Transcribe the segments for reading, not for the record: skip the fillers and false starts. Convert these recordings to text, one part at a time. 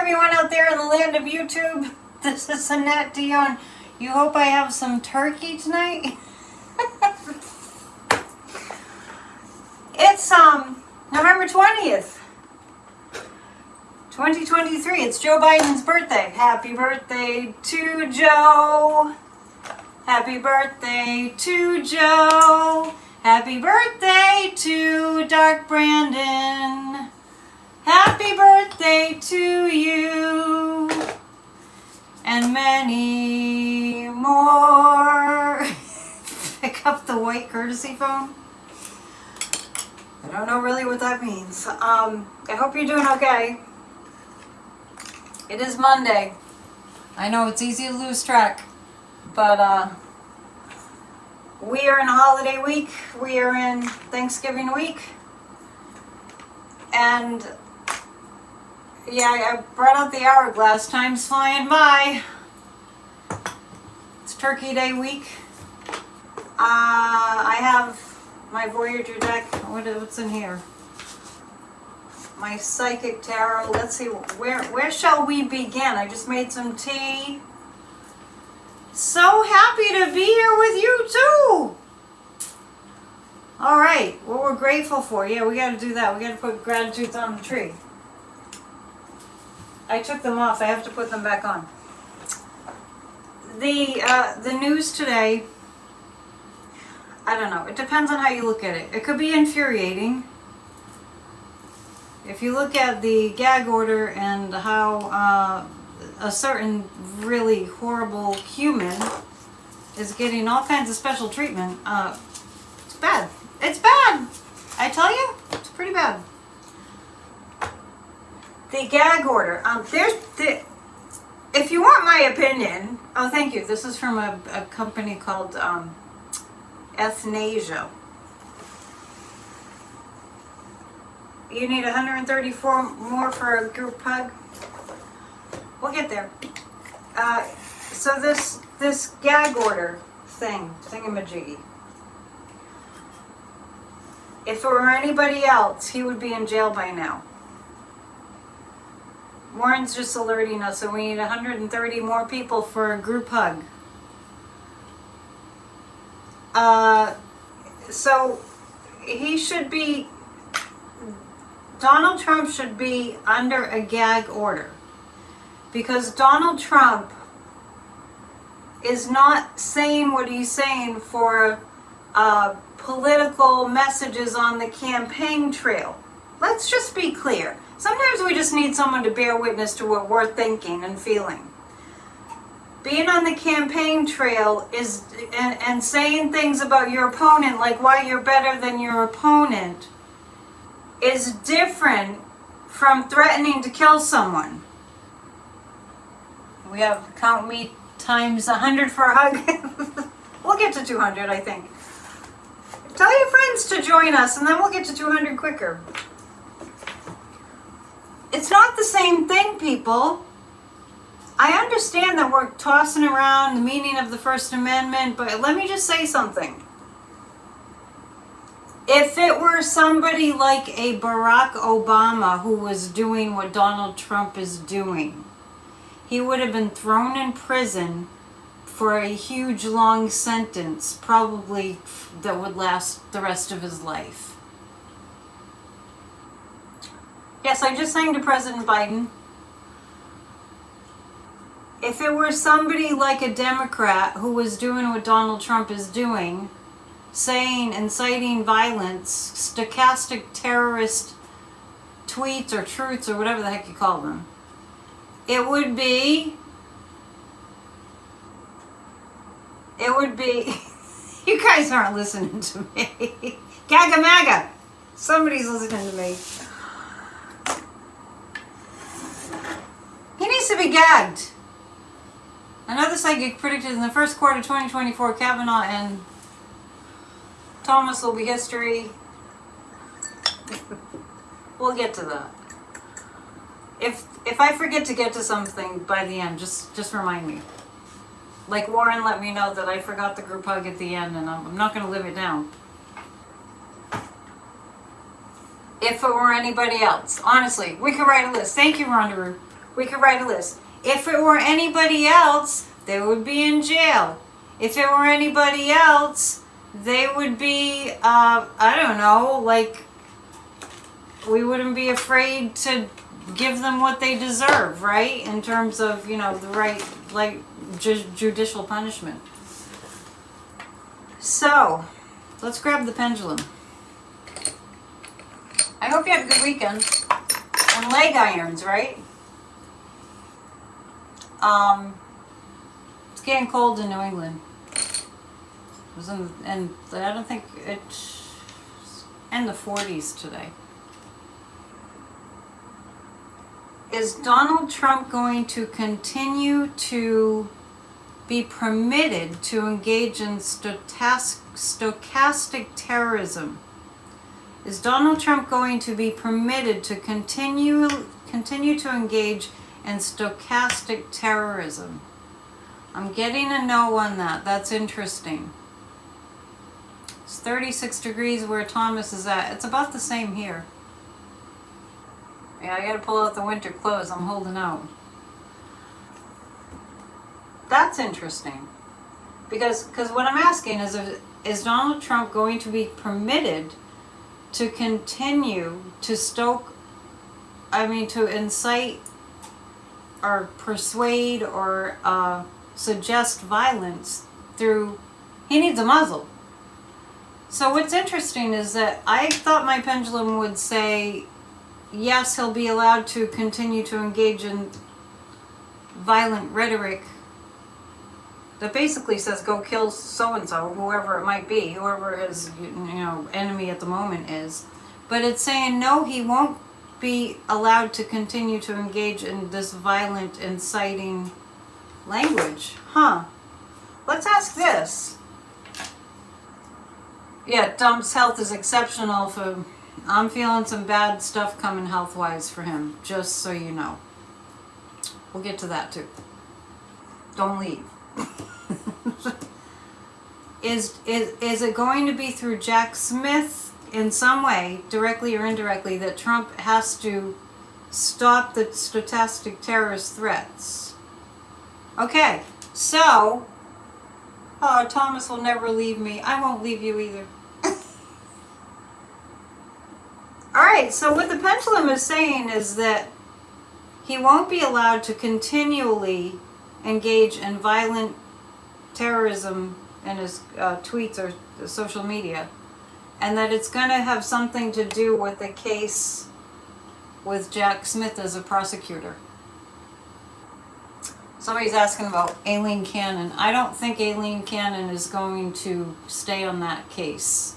everyone out there in the land of YouTube. This is Annette Dion. You hope I have some turkey tonight? It's November 20th, 2023. It's Joe Biden's birthday. Happy birthday to Joe. Happy birthday to Joe. Happy birthday to Dark Brandon. Happy birthday to you. And many more. Pick up the white courtesy phone. I don't know really what that means. I hope you're doing okay. It is Monday. I know it's easy to lose track, but we are in a holiday week. We are in Thanksgiving week. And yeah, I brought out the hourglass. Time's flying by. It's Turkey Day week. I have my Voyager deck. What's in here? My Psychic Tarot. Let's see, where shall we begin? I just made some tea. So happy to be here with you too. All right, what we're grateful for. Yeah, we got to do that. We got to put gratitudes on the tree. I took them off. I have to put them back on. The news today, I don't know. It depends on how you look at it. It could be infuriating. If you look at the gag order and how a certain really horrible human is getting all kinds of special treatment, it's bad. It's bad. I tell you, it's pretty bad. The gag order. If you want my opinion, oh, thank you. This is from a company called Ethnasia. You need 134 more for a group hug. We'll get there. So this gag order thingamajiggy. If it were anybody else, he would be in jail by now. Warren's just alerting us, so we need 130 more people for a group hug. So he should be, Donald Trump should be under a gag order, because Donald Trump is not saying what he's saying for political messages on the campaign trail. Let's just be clear. Sometimes we just need someone to bear witness to what we're thinking and feeling. Being on the campaign trail is and saying things about your opponent, like why you're better than your opponent, is different from threatening to kill someone. We have count me times 100 for a hug. We'll get to 200, I think. Tell your friends to join us, and then we'll get to 200 quicker. It's not the same thing, people. I understand that we're tossing around the meaning of the First Amendment, but let me just say something. If it were somebody like a Barack Obama who was doing what Donald Trump is doing, he would have been thrown in prison for a huge long sentence, probably that would last the rest of his life. Yes, I just sang to President Biden. If it were somebody like a Democrat who was doing what Donald Trump is doing, saying, inciting violence, stochastic terrorist tweets or truths or whatever the heck you call them, it would be, you guys aren't listening to me. Gaga MAGA. Somebody's listening to me. He needs to be gagged. Another psychic predicted in the first quarter of 2024, Kavanaugh and Thomas will be history. We'll get to that. If I forget to get to something by the end, just remind me. Like Warren let me know that I forgot the group hug at the end, and I'm not going to live it down. If it were anybody else, honestly, we could write a list. Thank you, Rhonda. We could write a list. If it were anybody else, they would be in jail. If it were anybody else, they would be, I don't know, like, we wouldn't be afraid to give them what they deserve, right? In terms of, you know, the right, like, judicial punishment. So, let's grab the pendulum. I hope you had a good weekend. And leg irons, right? It's getting cold in New England. It was and I don't think it's in the 40s today. Is Donald Trump going to continue to be permitted to engage in stochastic terrorism? Is Donald Trump going to be permitted to continue to engage in stochastic terrorism? I'm getting a no on that. That's interesting. It's 36 degrees where Thomas is at. It's about the same here. Yeah, I gotta pull out the winter clothes. I'm holding out. That's interesting. Because what I'm asking is Donald Trump going to be permitted to continue to to incite or persuade or suggest violence through, he needs a muzzle. So what's interesting is that I thought my pendulum would say, yes, he'll be allowed to continue to engage in violent rhetoric that basically says go kill so-and-so, whoever it might be, whoever his enemy at the moment is. But it's saying no, he won't be allowed to continue to engage in this violent, inciting language. Huh. Let's ask this. Yeah, Trump's health is exceptional. I'm feeling some bad stuff coming health-wise for him, just so you know. We'll get to that too. Don't leave. Is it going to be through Jack Smith in some way, directly or indirectly, that Trump has to stop the stochastic terrorist threats? Okay, so, Thomas will never leave me. I won't leave you either. Alright, so what the pendulum is saying is that he won't be allowed to continually engage in violent terrorism in his tweets or social media, and that it's going to have something to do with the case with Jack Smith as a prosecutor. Somebody's asking about Aileen Cannon. I don't think Aileen Cannon is going to stay on that case.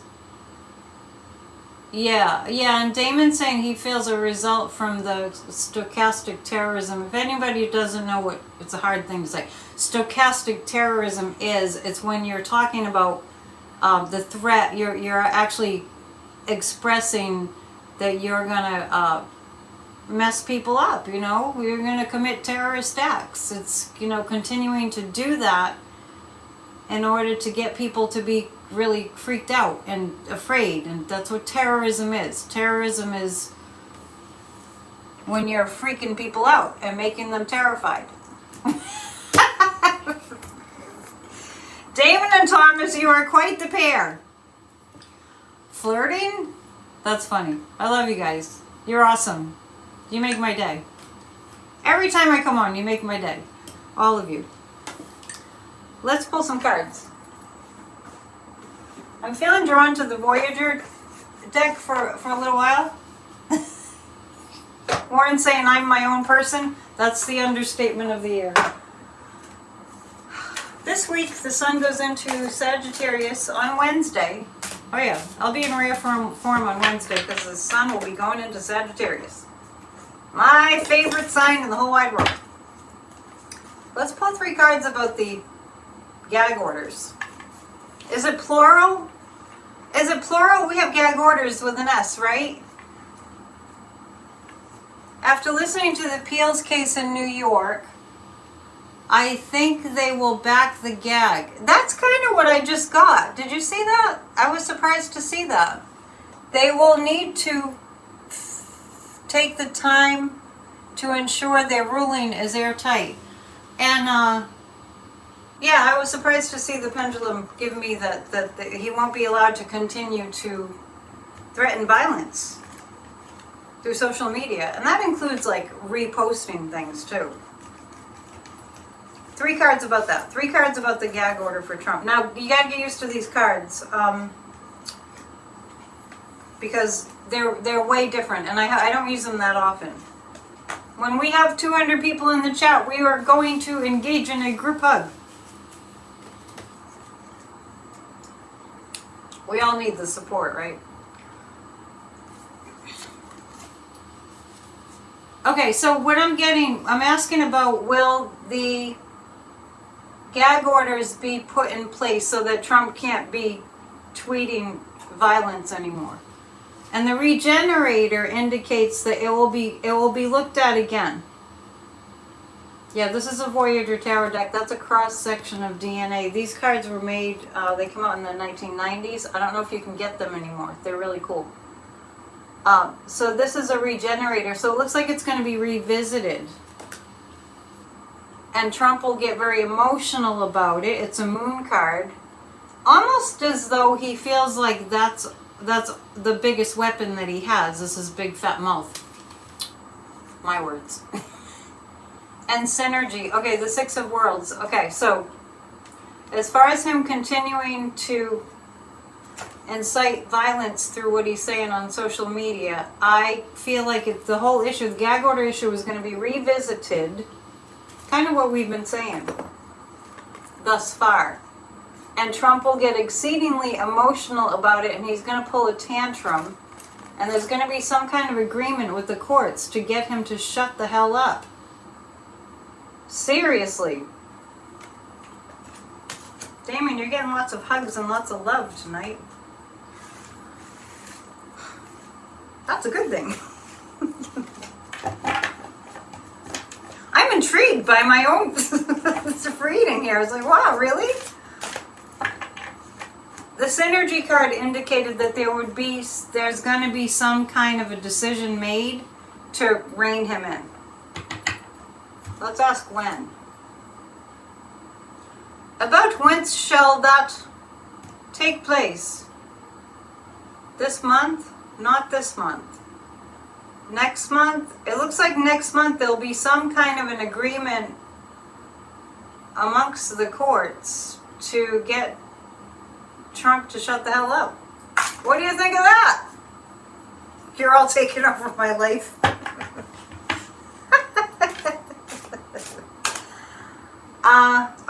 Yeah, and Damon's saying he feels a result from the stochastic terrorism. If anybody doesn't know what, it's a hard thing to say. Stochastic terrorism it's when you're talking about the threat, you're actually expressing that you're gonna mess people up, you're gonna commit terrorist acts. It's, continuing to do that in order to get people to be really freaked out and afraid, and that's what terrorism is. Terrorism is when you're freaking people out and making them terrified. Damon and Thomas, you are quite the pair. Flirting? That's funny. I love you guys. You're awesome. You make my day. Every time I come on, you make my day. All of you. Let's pull some cards. I'm feeling drawn to the Voyager deck for a little while. Warren's saying I'm my own person. That's the understatement of the year. This week, the sun goes into Sagittarius on Wednesday. Oh yeah, I'll be in rare form on Wednesday because the sun will be going into Sagittarius. My favorite sign in the whole wide world. Let's pull 3 cards about the gag orders. Is it plural? Is it plural? We have gag orders with an S, right? After listening to the Peels case in New York, I think they will back the gag. That's kind of what I just got. Did you see that? I was surprised to see that. They will need to take the time to ensure their ruling is airtight. And yeah, I was surprised to see the pendulum give me that he won't be allowed to continue to threaten violence through social media. And that includes like reposting things too. 3 cards about that. 3 cards about the gag order for Trump. Now, you gotta get used to these cards because they're way different, and I don't use them that often. When we have 200 people in the chat, we are going to engage in a group hug. We all need the support, right? Okay, so what I'm asking about, will the gag orders be put in place so that Trump can't be tweeting violence anymore? And the regenerator indicates that it will be looked at again. Yeah, this is a Voyager Tarot deck. That's a cross section of DNA. These cards were made, they came out in the 1990s. I don't know if you can get them anymore. They're really cool. So this is a regenerator. So it looks like it's going to be revisited. And Trump will get very emotional about it. It's a moon card. Almost as though he feels like that's the biggest weapon that he has. This is big fat mouth. My words. And synergy. Okay, the 6 of Worlds. Okay, so as far as him continuing to incite violence through what he's saying on social media, I feel like the whole issue, the gag order issue, is going to be revisited. Kind of what we've been saying thus far. And Trump will get exceedingly emotional about it, and he's going to pull a tantrum. And there's going to be some kind of agreement with the courts to get him to shut the hell up. Seriously. Damien, you're getting lots of hugs and lots of love tonight. That's a good thing. I'm intrigued by my own reading here. I was like, wow, really? The synergy card indicated that there's going to be some kind of a decision made to rein him in. Let's ask when. About whence shall that take place? This month? Not this month. Next month? It looks like next month there'll be some kind of an agreement amongst the courts to get Trump to shut the hell up. What do you think of that? You're all taking over my life.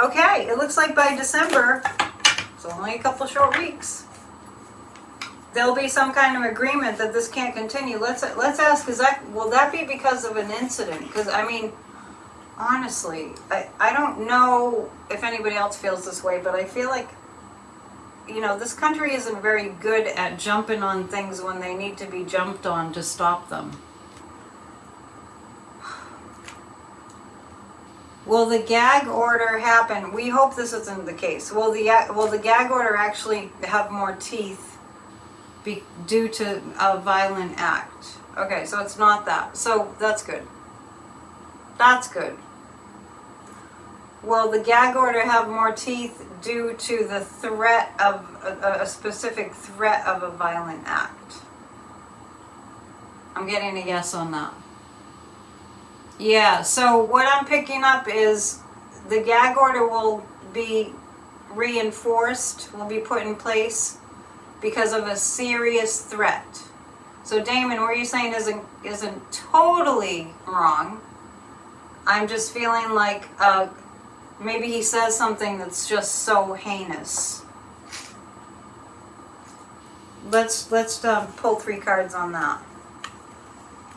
Okay, it looks like by December, it's only a couple short weeks, there'll be some kind of agreement that this can't continue. Let's ask, will that be because of an incident? Because, I mean, honestly, I don't know if anybody else feels this way, but I feel like, you know, this country isn't very good at jumping on things when they need to be jumped on to stop them. Will the gag order happen? We hope this isn't the case. Will the gag order actually have more teeth due to a violent act? Okay, so it's not that. So that's good. That's good. Will the gag order have more teeth due to the threat of a specific threat of a violent act? I'm getting a yes on that. Yeah, so what I'm picking up is the gag order will be reinforced, will be put in place because of a serious threat. So Damon, what you're saying isn't totally wrong. I'm just feeling like maybe he says something that's just so heinous. Let's pull 3 cards on that.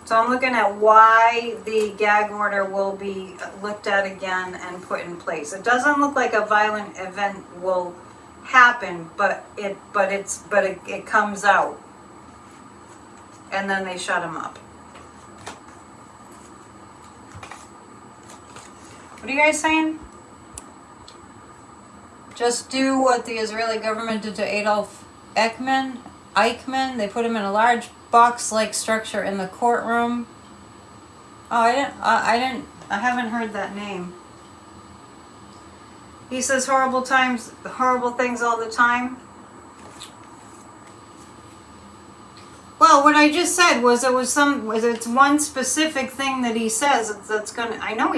So I'm looking at why the gag order will be looked at again and put in place. It doesn't look like a violent event will happen, but it comes out, and then they shut him up. What are you guys saying? Just do what the Israeli government did to Adolf Eichmann. They put him in a large box-like structure in the courtroom Oh, I haven't heard that name. He says horrible things all the time. Well, what I just said was it's one specific thing that he says that's gonna, I know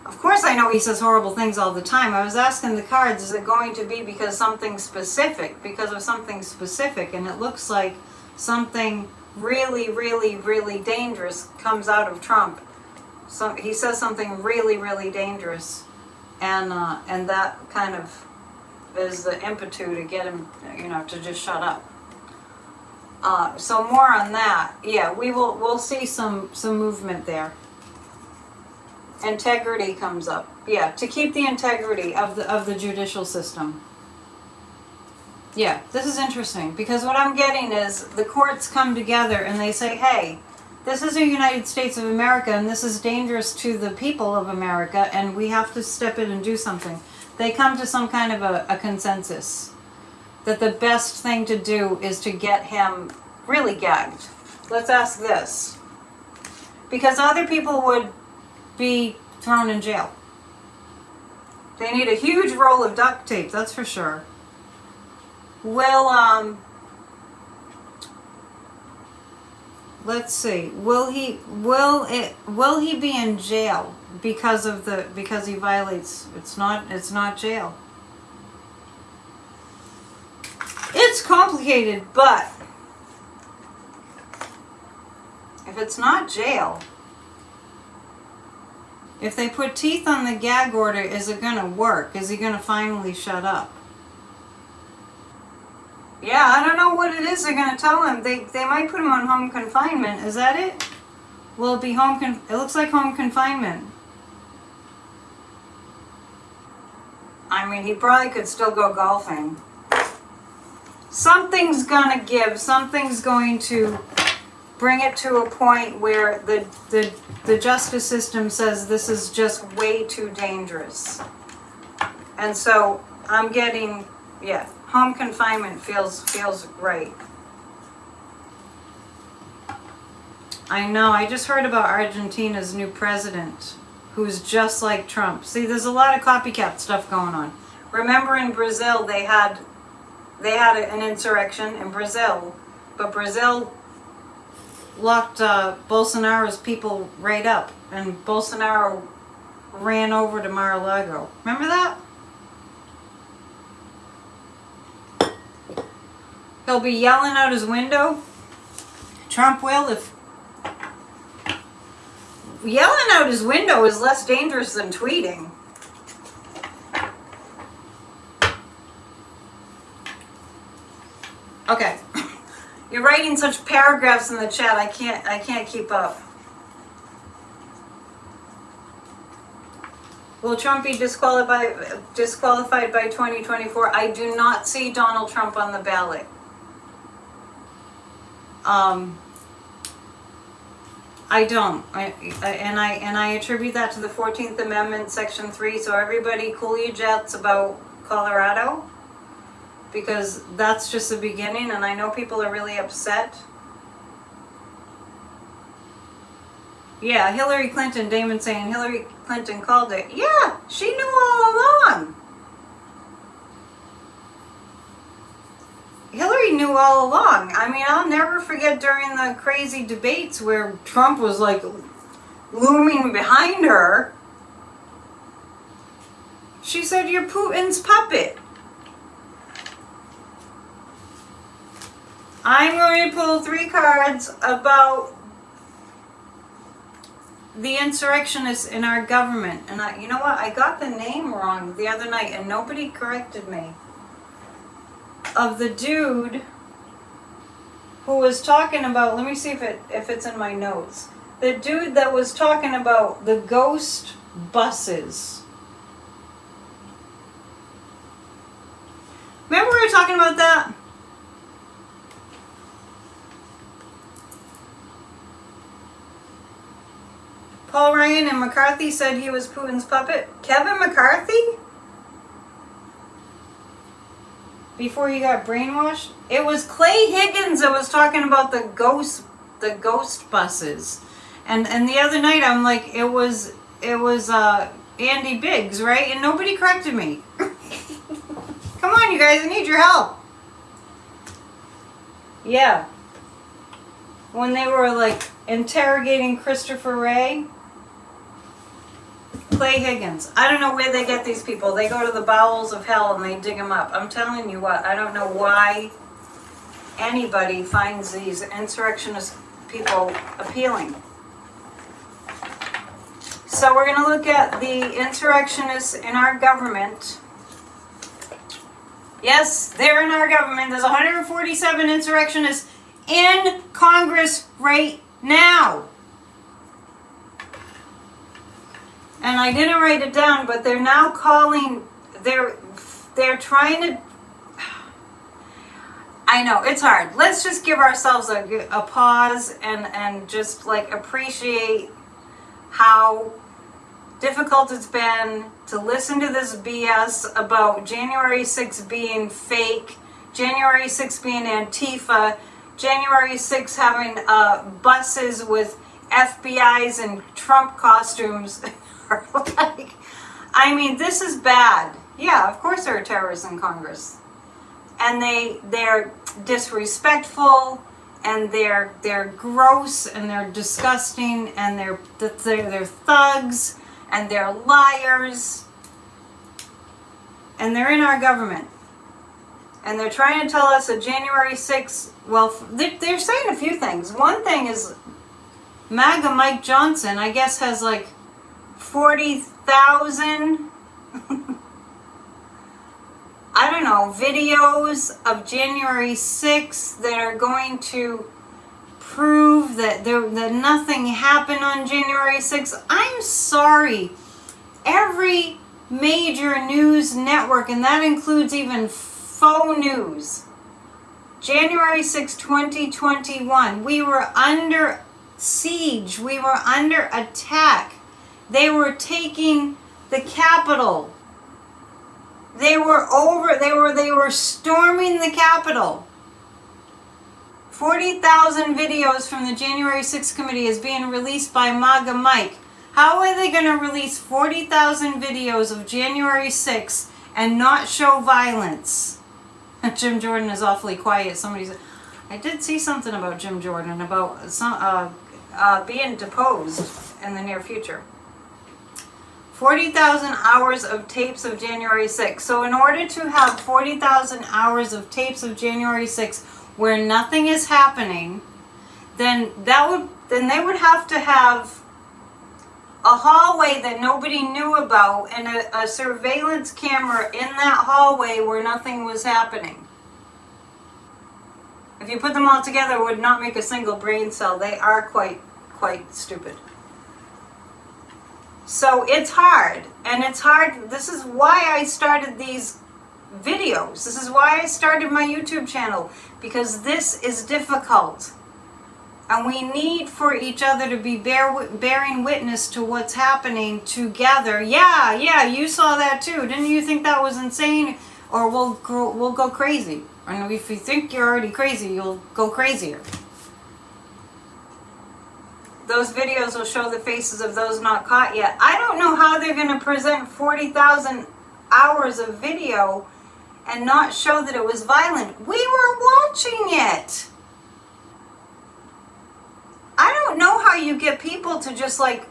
of course I know he says horrible things all the time. I was asking the cards, is it going to be because of something specific? And it looks like something really, really, really dangerous comes out of Trump. So he says something really, really dangerous. And that kind of is the impetu to get him, to just shut up. So more on that. Yeah, we'll see some movement there. Integrity comes up. Yeah, to keep the integrity of the judicial system. Yeah, this is interesting because what I'm getting is the courts come together and they say, hey, this is the United States of America and this is dangerous to the people of America and we have to step in and do something. They come to some kind of a consensus that the best thing to do is to get him really gagged. Let's ask this. Because other people would be thrown in jail. They need a huge roll of duct tape, that's for sure. Let's see. Will he be in jail because he violates? It's not jail. It's complicated, but if it's not jail, if they put teeth on the gag order, is it going to work? Is he going to finally shut up? Yeah, I don't know what it is they're going to tell him. They might put him on home confinement. Is that it? Will it be it looks like home confinement. I mean, he probably could still go golfing. Something's going to give. Something's going to bring it to a point where the justice system says this is just way too dangerous. And so I'm getting, yeah, home confinement feels right. I know, I just heard about Argentina's new president, who's just like Trump. See, there's a lot of copycat stuff going on. Remember in Brazil, they had an insurrection in Brazil, but Brazil locked Bolsonaro's people right up, and Bolsonaro ran over to Mar-a-Lago. Remember that? He'll be yelling out his window. Trump will, if yelling out his window is less dangerous than tweeting. Okay. You're writing such paragraphs in the chat, I can't keep up. Will Trump be disqualified by 2024? I do not see Donald Trump on the ballot. I don't. I attribute that to the 14th Amendment, Section 3. So everybody cool your jets about Colorado, because that's just the beginning, and I know people are really upset. Yeah, Hillary Clinton, Damon saying Hillary Clinton called it. Yeah, she knew all along. Hillary knew all along. I mean, I'll never forget during the crazy debates where Trump was like looming behind her. She said, "You're Putin's puppet." I'm going to pull 3 cards about the insurrectionists in our government. And you know what? I got the name wrong the other night and nobody corrected me. Of the dude who was talking about, let me see if it's in my notes. The dude that was talking about the ghost buses. Remember we were talking about that? Paul Ryan and McCarthy said he was Putin's puppet. Kevin McCarthy? Before he got brainwashed? It was Clay Higgins that was talking about the ghost buses. And the other night I'm like, it was Andy Biggs, right? And nobody corrected me. Come on, you guys, I need your help. Yeah. When they were like interrogating Christopher Wray, Clay Higgins. I don't know where they get these people. They go to the bowels of hell and they dig them up. I'm telling you what, I don't know why anybody finds these insurrectionist people appealing. So we're going to look at the insurrectionists in our government. Yes, they're in our government. There's 147 insurrectionists in Congress right now. And I didn't write it down, but they're now calling, they're trying to, I know, it's hard. Let's just give ourselves a pause and just like appreciate how difficult it's been to listen to this BS about January 6th being fake, January 6th being Antifa, January 6th having buses with FBI's and Trump costumes. Like, I mean, this is bad. Yeah, of course there are terrorists in Congress. And they're disrespectful, and they're gross, and they're disgusting, and they're thugs, and they're liars. And they're in our government. And they're trying to tell us that January 6th, well, they're saying a few things. One thing is MAGA Mike Johnson, I guess, has like 40,000, I don't know, videos of January 6th that are going to prove that nothing happened on January 6th. I'm sorry. Every major news network, and that includes even faux news, January 6, 2021, we were under siege. We were under attack. They were taking the Capitol. They were storming the Capitol. 40,000 videos from the January 6th committee is being released by MAGA Mike. How are they going to release 40,000 videos of January 6th and not show violence? Jim Jordan is awfully quiet. Somebody said, I did see something about Jim Jordan, about some being deposed in the near future. 40,000 hours of tapes of January 6th. So in order to have 40,000 hours of tapes of January 6th where nothing is happening, then they would have to have a hallway that nobody knew about and a surveillance camera in that hallway where nothing was happening. If you put them all together, it would not make a single brain cell. They are quite stupid. So it's hard, and it's hard. This is why I started these videos. This is why I started my YouTube channel, because this is difficult. And we need for each other to be bearing witness to what's happening together. Yeah, you saw that too. Didn't you think that was insane? Or we'll go crazy. And if you think you're already crazy, you'll go crazier. Those videos will show the faces of those not caught yet. I don't know how they're going to present 40,000 hours of video and not show that it was violent. We were watching it. I don't know how you get people to just like,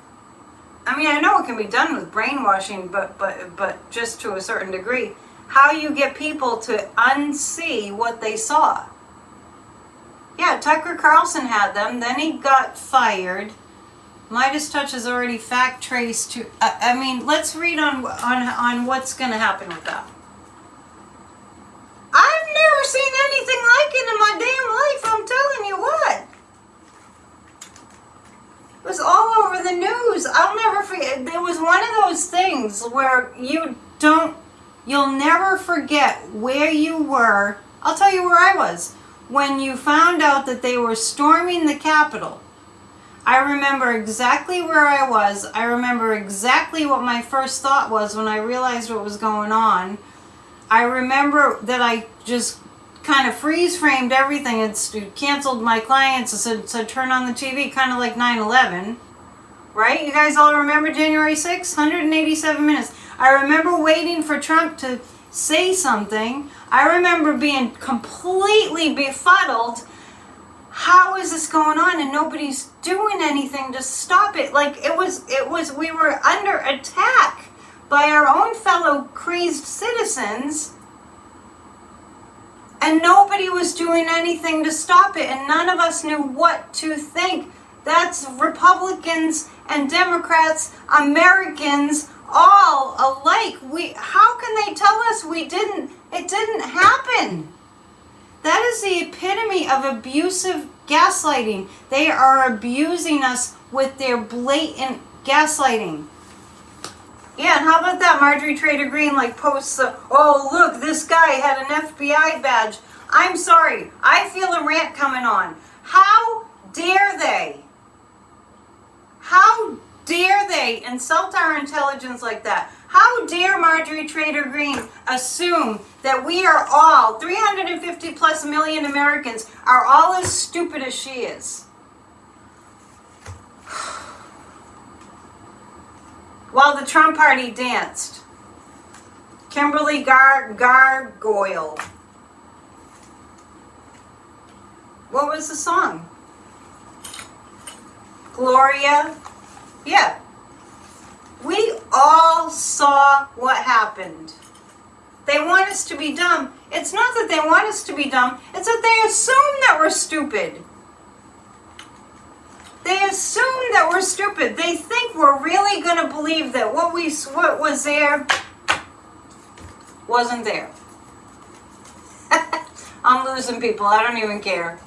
I mean, I know it can be done with brainwashing, but just to a certain degree. How you get people to unsee what they saw. Yeah, Tucker Carlson had them, then he got fired. Midas Touch is already fact traced to, I mean, let's read on what's going to happen with that. I've never seen anything like it in my damn life, I'm telling you what. It was all over the news. I'll never forget. There was one of those things where you'll never forget where you were. I'll tell you where I was. When you found out that they were storming the Capitol, I remember exactly where I was. I remember exactly what my first thought was when I realized what was going on. I remember that I just kind of freeze-framed everything. It canceled my clients. It said turn on the TV, kind of like 9/11. Right? You guys all remember January 6th? 187 minutes. I remember waiting for Trump to say something. I remember being completely befuddled. How is this going on? And nobody's doing anything to stop it. Like we were under attack by our own fellow crazed citizens. And nobody was doing anything to stop it. And none of us knew what to think. That's Republicans and Democrats, Americans, all alike. How can they tell us it didn't happen? That is the epitome of abusive gaslighting. They are abusing us with their blatant gaslighting. Yeah, and how about that? Marjorie Trader Green posts, oh look, this guy had an FBI badge. I'm sorry, I feel a rant coming on. How dare they? How dare they insult our intelligence like that? How dare Marjorie Trader Green assume that we are all, 350 plus million Americans, are all as stupid as she is? While the Trump party danced. Kimberly Gargoyle. What was the song? Gloria. Yeah. We all saw what happened. They want us to be dumb. It's not that they want us to be dumb. It's that they assume that we're stupid. They assume that we're stupid. They think we're really going to believe that what was there wasn't there. I'm losing people. I don't even care.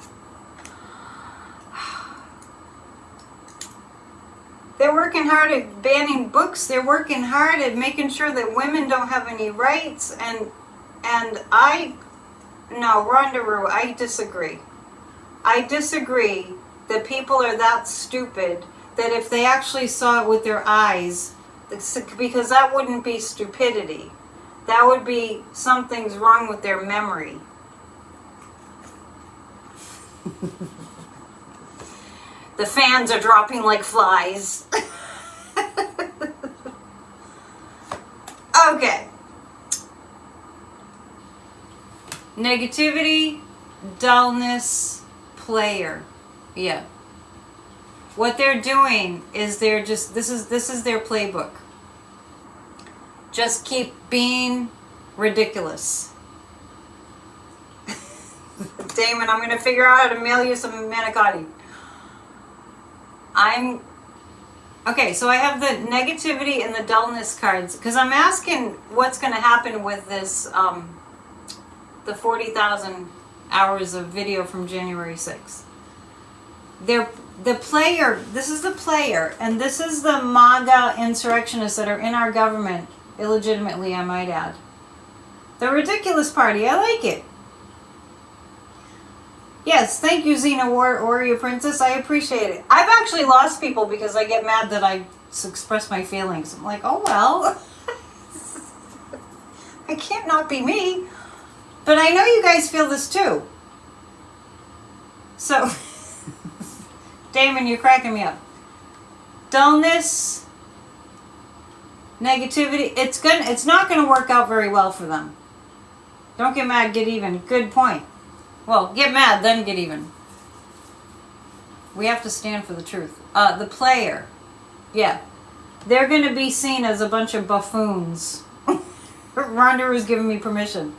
They're working hard at banning books. They're working hard at making sure that women don't have any rights. No, Rhonda Rue, I disagree. I disagree that people are that stupid that if they actually saw it with their eyes, because that wouldn't be stupidity. That would be something's wrong with their memory. The fans are dropping like flies. Okay. Negativity, dullness, player. Yeah. What they're doing is this is their playbook. Just keep being ridiculous. Damon, I'm going to figure out how to mail you some manicotti. Okay, so I have the negativity and the dullness cards because I'm asking what's going to happen with this, the 40,000 hours of video from January 6th. The player, this is the player, and this is the MAGA insurrectionists that are in our government, illegitimately, I might add. The ridiculous party, I like it. Yes, thank you, Xena Warrior Princess. I appreciate it. I've actually lost people because I get mad that I express my feelings. I'm like, oh well. I can't not be me. But I know you guys feel this too. So, Damon, you're cracking me up. Dullness, negativity. It's not gonna work out very well for them. Don't get mad, get even. Good point. Well, get mad, then get even. We have to stand for the truth. The player. Yeah. They're going to be seen as a bunch of buffoons. Rhonda was giving me permission.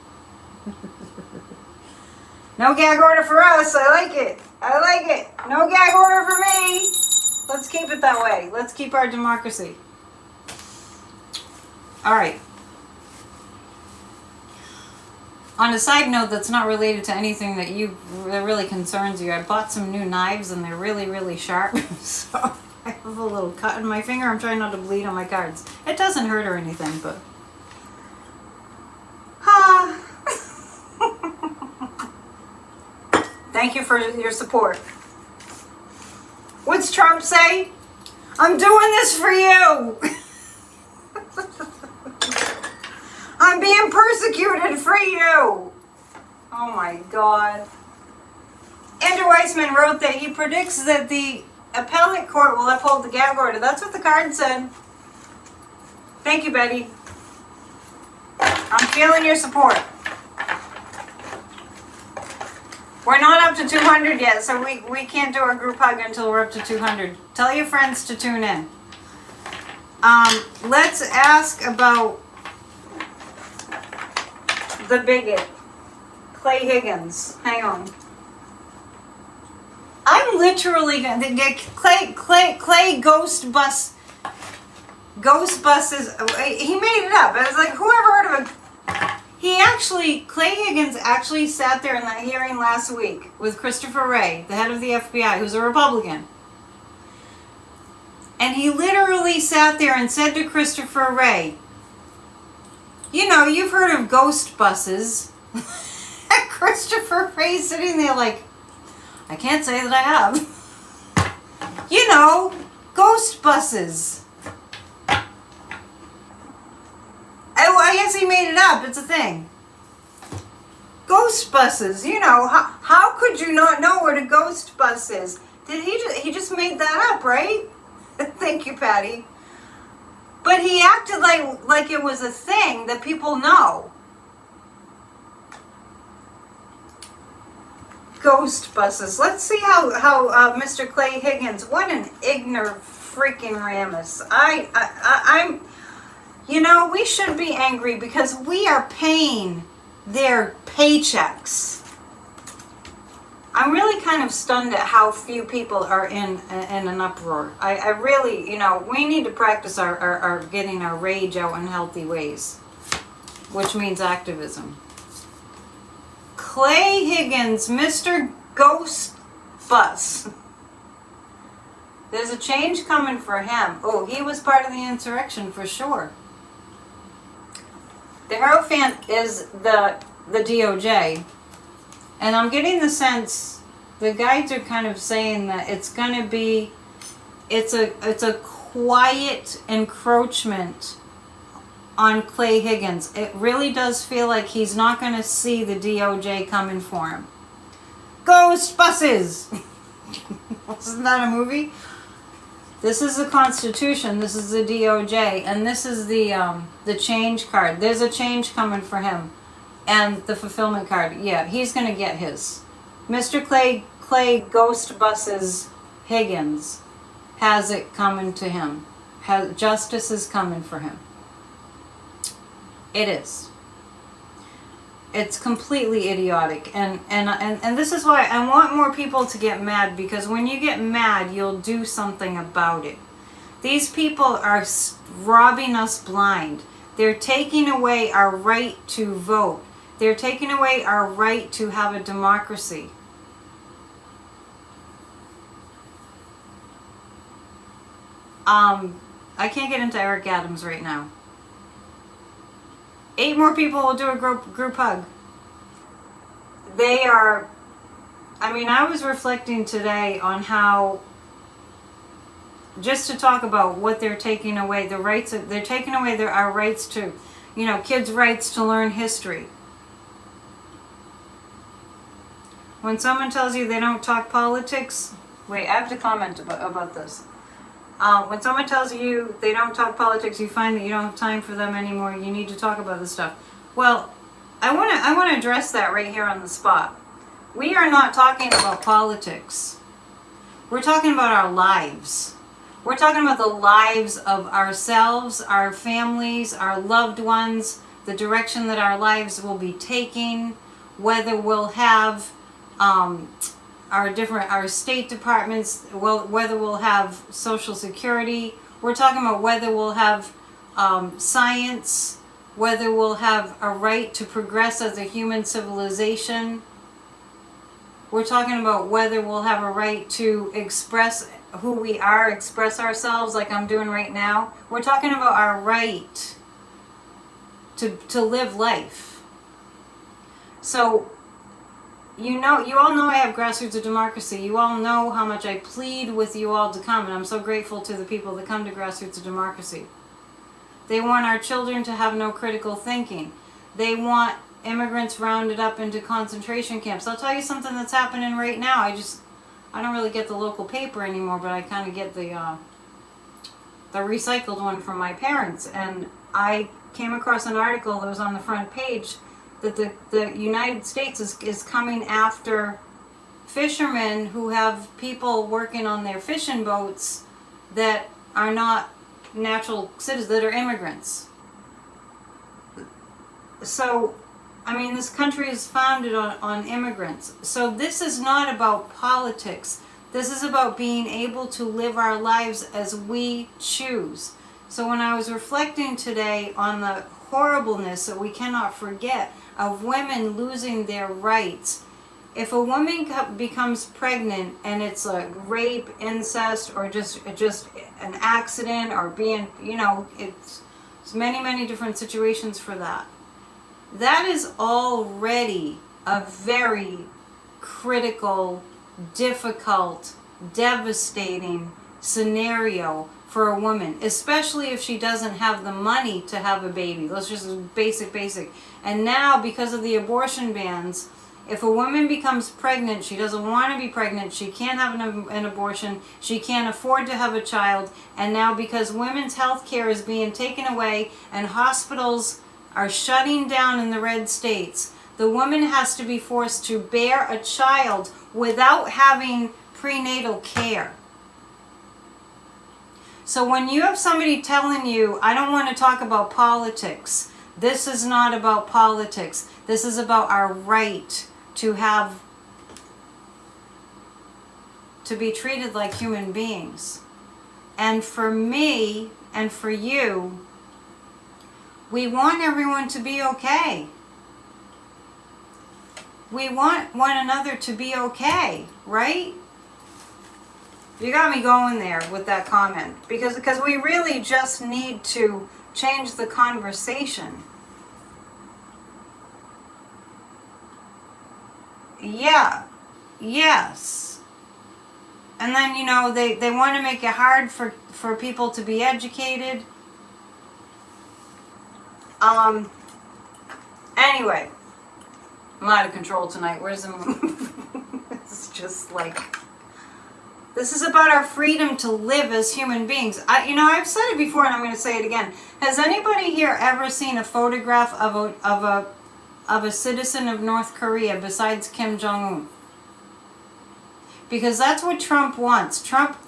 No gag order for us. I like it. I like it. No gag order for me. Let's keep it that way. Let's keep our democracy. All right. On a side note that's not related to anything that really concerns you, I bought some new knives and they're really, really sharp. So I have a little cut in my finger. I'm trying not to bleed on my cards. It doesn't hurt or anything, but... Thank you for your support. What's Trump say? I'm doing this for you. I'm being persecuted for you. Oh my God. Andrew Weissman wrote that he predicts that the appellate court will uphold the gag order. That's what the card said. Thank you, Betty. I'm feeling your support. We're not up to 200 yet, so we can't do our group hug until we're up to 200. Tell your friends to tune in. Let's ask about the bigot, Clay Higgins. Hang on. I'm literally gonna get Clay Ghost Bus. Ghost buses. He made it up. I was like, whoever heard of it? Clay Higgins actually sat there in that hearing last week with Christopher Wray, the head of the FBI, who's a Republican. And he literally sat there and said to Christopher Wray, you know, you've heard of ghost buses. And Christopher Wray sitting there like, I can't say that I have. You know, ghost buses. I guess he made it up. It's a thing. Ghost buses. You know, how could you not know what a ghost bus is? He just made that up, right? Thank you, Patty. But he acted like it was a thing that people know. Ghost buses. Let's see how Mr. Clay Higgins. What an ignorant freaking Ramus. I'm. You know, we should be angry because we are paying their paychecks. I'm really kind of stunned at how few people are in an uproar. I really, you know, we need to practice our getting our rage out in healthy ways, which means activism. Clay Higgins, Mr. Ghost Bus. There's a change coming for him. Oh, he was part of the insurrection for sure. The Hierophant is the DOJ. And I'm getting the sense the guides are kind of saying that it's going to be, it's a quiet encroachment on Clay Higgins. It really does feel like he's not going to see the DOJ coming for him. Ghost buses! Isn't that a movie? This is the Constitution, this is the DOJ, and this is the change card. There's a change coming for him. And the fulfillment card. Yeah, he's going to get his. Mr. Clay Ghost Buses Higgins has it coming to him. Justice is coming for him. It is. It's completely idiotic. And this is why I want more people to get mad, because when you get mad, you'll do something about it. These people are robbing us blind. They're taking away our right to vote. They're taking away our right to have a democracy. I can't get into Eric Adams right now. 8 more people will do a group hug. They are, I mean, I was reflecting today on how, just to talk about what they're taking away, the rights, they're taking away our rights to, you know, kids' rights to learn history. When someone tells you they don't talk politics, wait, I have to comment about this. When someone tells you they don't talk politics, you find that you don't have time for them anymore. You need to talk about this stuff. Well, I want to address that right here on the spot. We are not talking about politics. We're talking about our lives. We're talking about the lives of ourselves, our families, our loved ones, the direction that our lives will be taking, whether we'll have our state departments, whether we'll have Social Security. We're talking about whether we'll have science, whether we'll have a right to progress as a human civilization. We're talking about whether we'll have a right to express who we are, express ourselves like I'm doing right now. We're talking about our right to live life. So, you all know I have Grassroots of Democracy. You all know how much I plead with you all to come, and I'm so grateful to the people that come to Grassroots of Democracy. They want our children to have no critical thinking. They want immigrants rounded up into concentration camps. I'll tell you something that's happening right now. I don't really get the local paper anymore, but I kind of get the recycled one from my parents. And I came across an article that was on the front page that the United States is coming after fishermen who have people working on their fishing boats that are not natural citizens, that are immigrants. So, I mean, this country is founded on immigrants. So this is not about politics. This is about being able to live our lives as we choose. So when I was reflecting today on the horribleness that we cannot forget of women losing their rights, if a woman becomes pregnant and it's a rape, incest, or just an accident, or being, it's many different situations for that. That is already a very critical, difficult, devastating scenario for a woman, especially if she doesn't have the money to have a baby. Let's just basic. And now, because of the abortion bans, if a woman becomes pregnant, she doesn't want to be pregnant, she can't have an abortion, she can't afford to have a child, and now because women's health care is being taken away and hospitals are shutting down in the red states, the woman has to be forced to bear a child without having prenatal care. So when you have somebody telling you, I don't want to talk about politics, this is not about politics, this is about our right to be treated like human beings. And for me and for you, we want everyone to be okay. We want one another to be okay, right? You got me going there with that comment, because we really just need to change the conversation. Yeah, yes. And then, they want to make it hard for people to be educated. Anyway, I'm out of control tonight. Where's the moon? It's just like, this is about our freedom to live as human beings. I've said it before and I'm going to say it again. Has anybody here ever seen a photograph of a citizen of North Korea besides Kim Jong-un? Because that's what Trump wants. Trump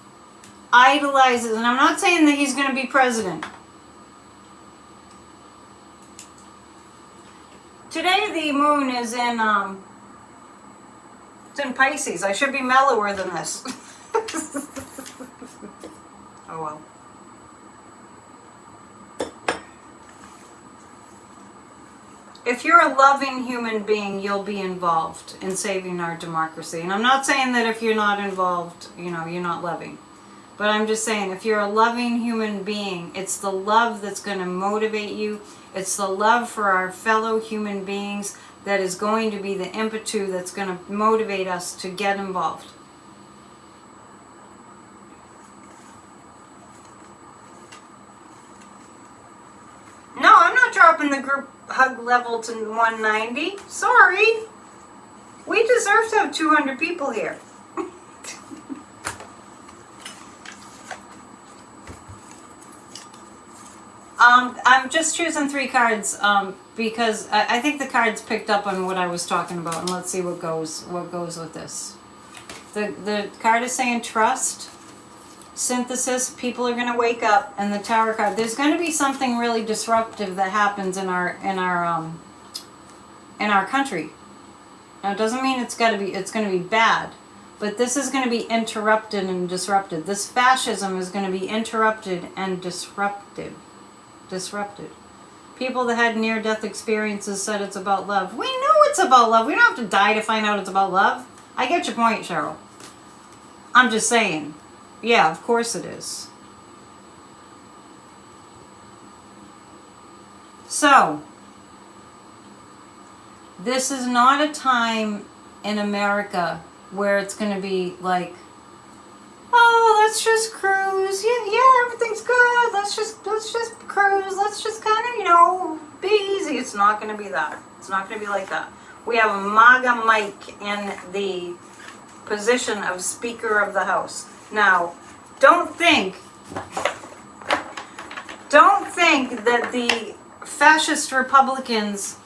idolizes, and I'm not saying that he's going to be president. Today the moon is in it's in Pisces. I should be mellower than this. Oh well. If you're a loving human being, you'll be involved in saving our democracy. And I'm not saying that if you're not involved, you're not loving. But I'm just saying, if you're a loving human being, it's the love that's going to motivate you. It's the love for our fellow human beings that is going to be the impetus that's going to motivate us to get involved. No, I'm not dropping the group hug level to 190. Sorry. We deserve to have 200 people here. I'm just choosing 3 cards because I think the cards picked up on what I was talking about, and let's see what goes with this. The card is saying trust, synthesis, people are going to wake up, and the Tower card. There's going to be something really disruptive that happens in our country. Now it doesn't mean it's going to be bad, but this is going to be interrupted and disrupted. This fascism is going to be interrupted and disrupted. People that had near-death experiences said it's about love. We know it's about love. We don't have to die to find out it's about love. I get your point, Cheryl. I'm just saying. Yeah, of course it is. So, this is not a time in America where it's going to be like, oh, let's just cruise. Yeah, everything's good. Let's just cruise. Let's just kind of, be easy. It's not going to be that. It's not going to be like that. We have a MAGA Mike in the position of Speaker of the House. Now, don't think that the fascist Republicans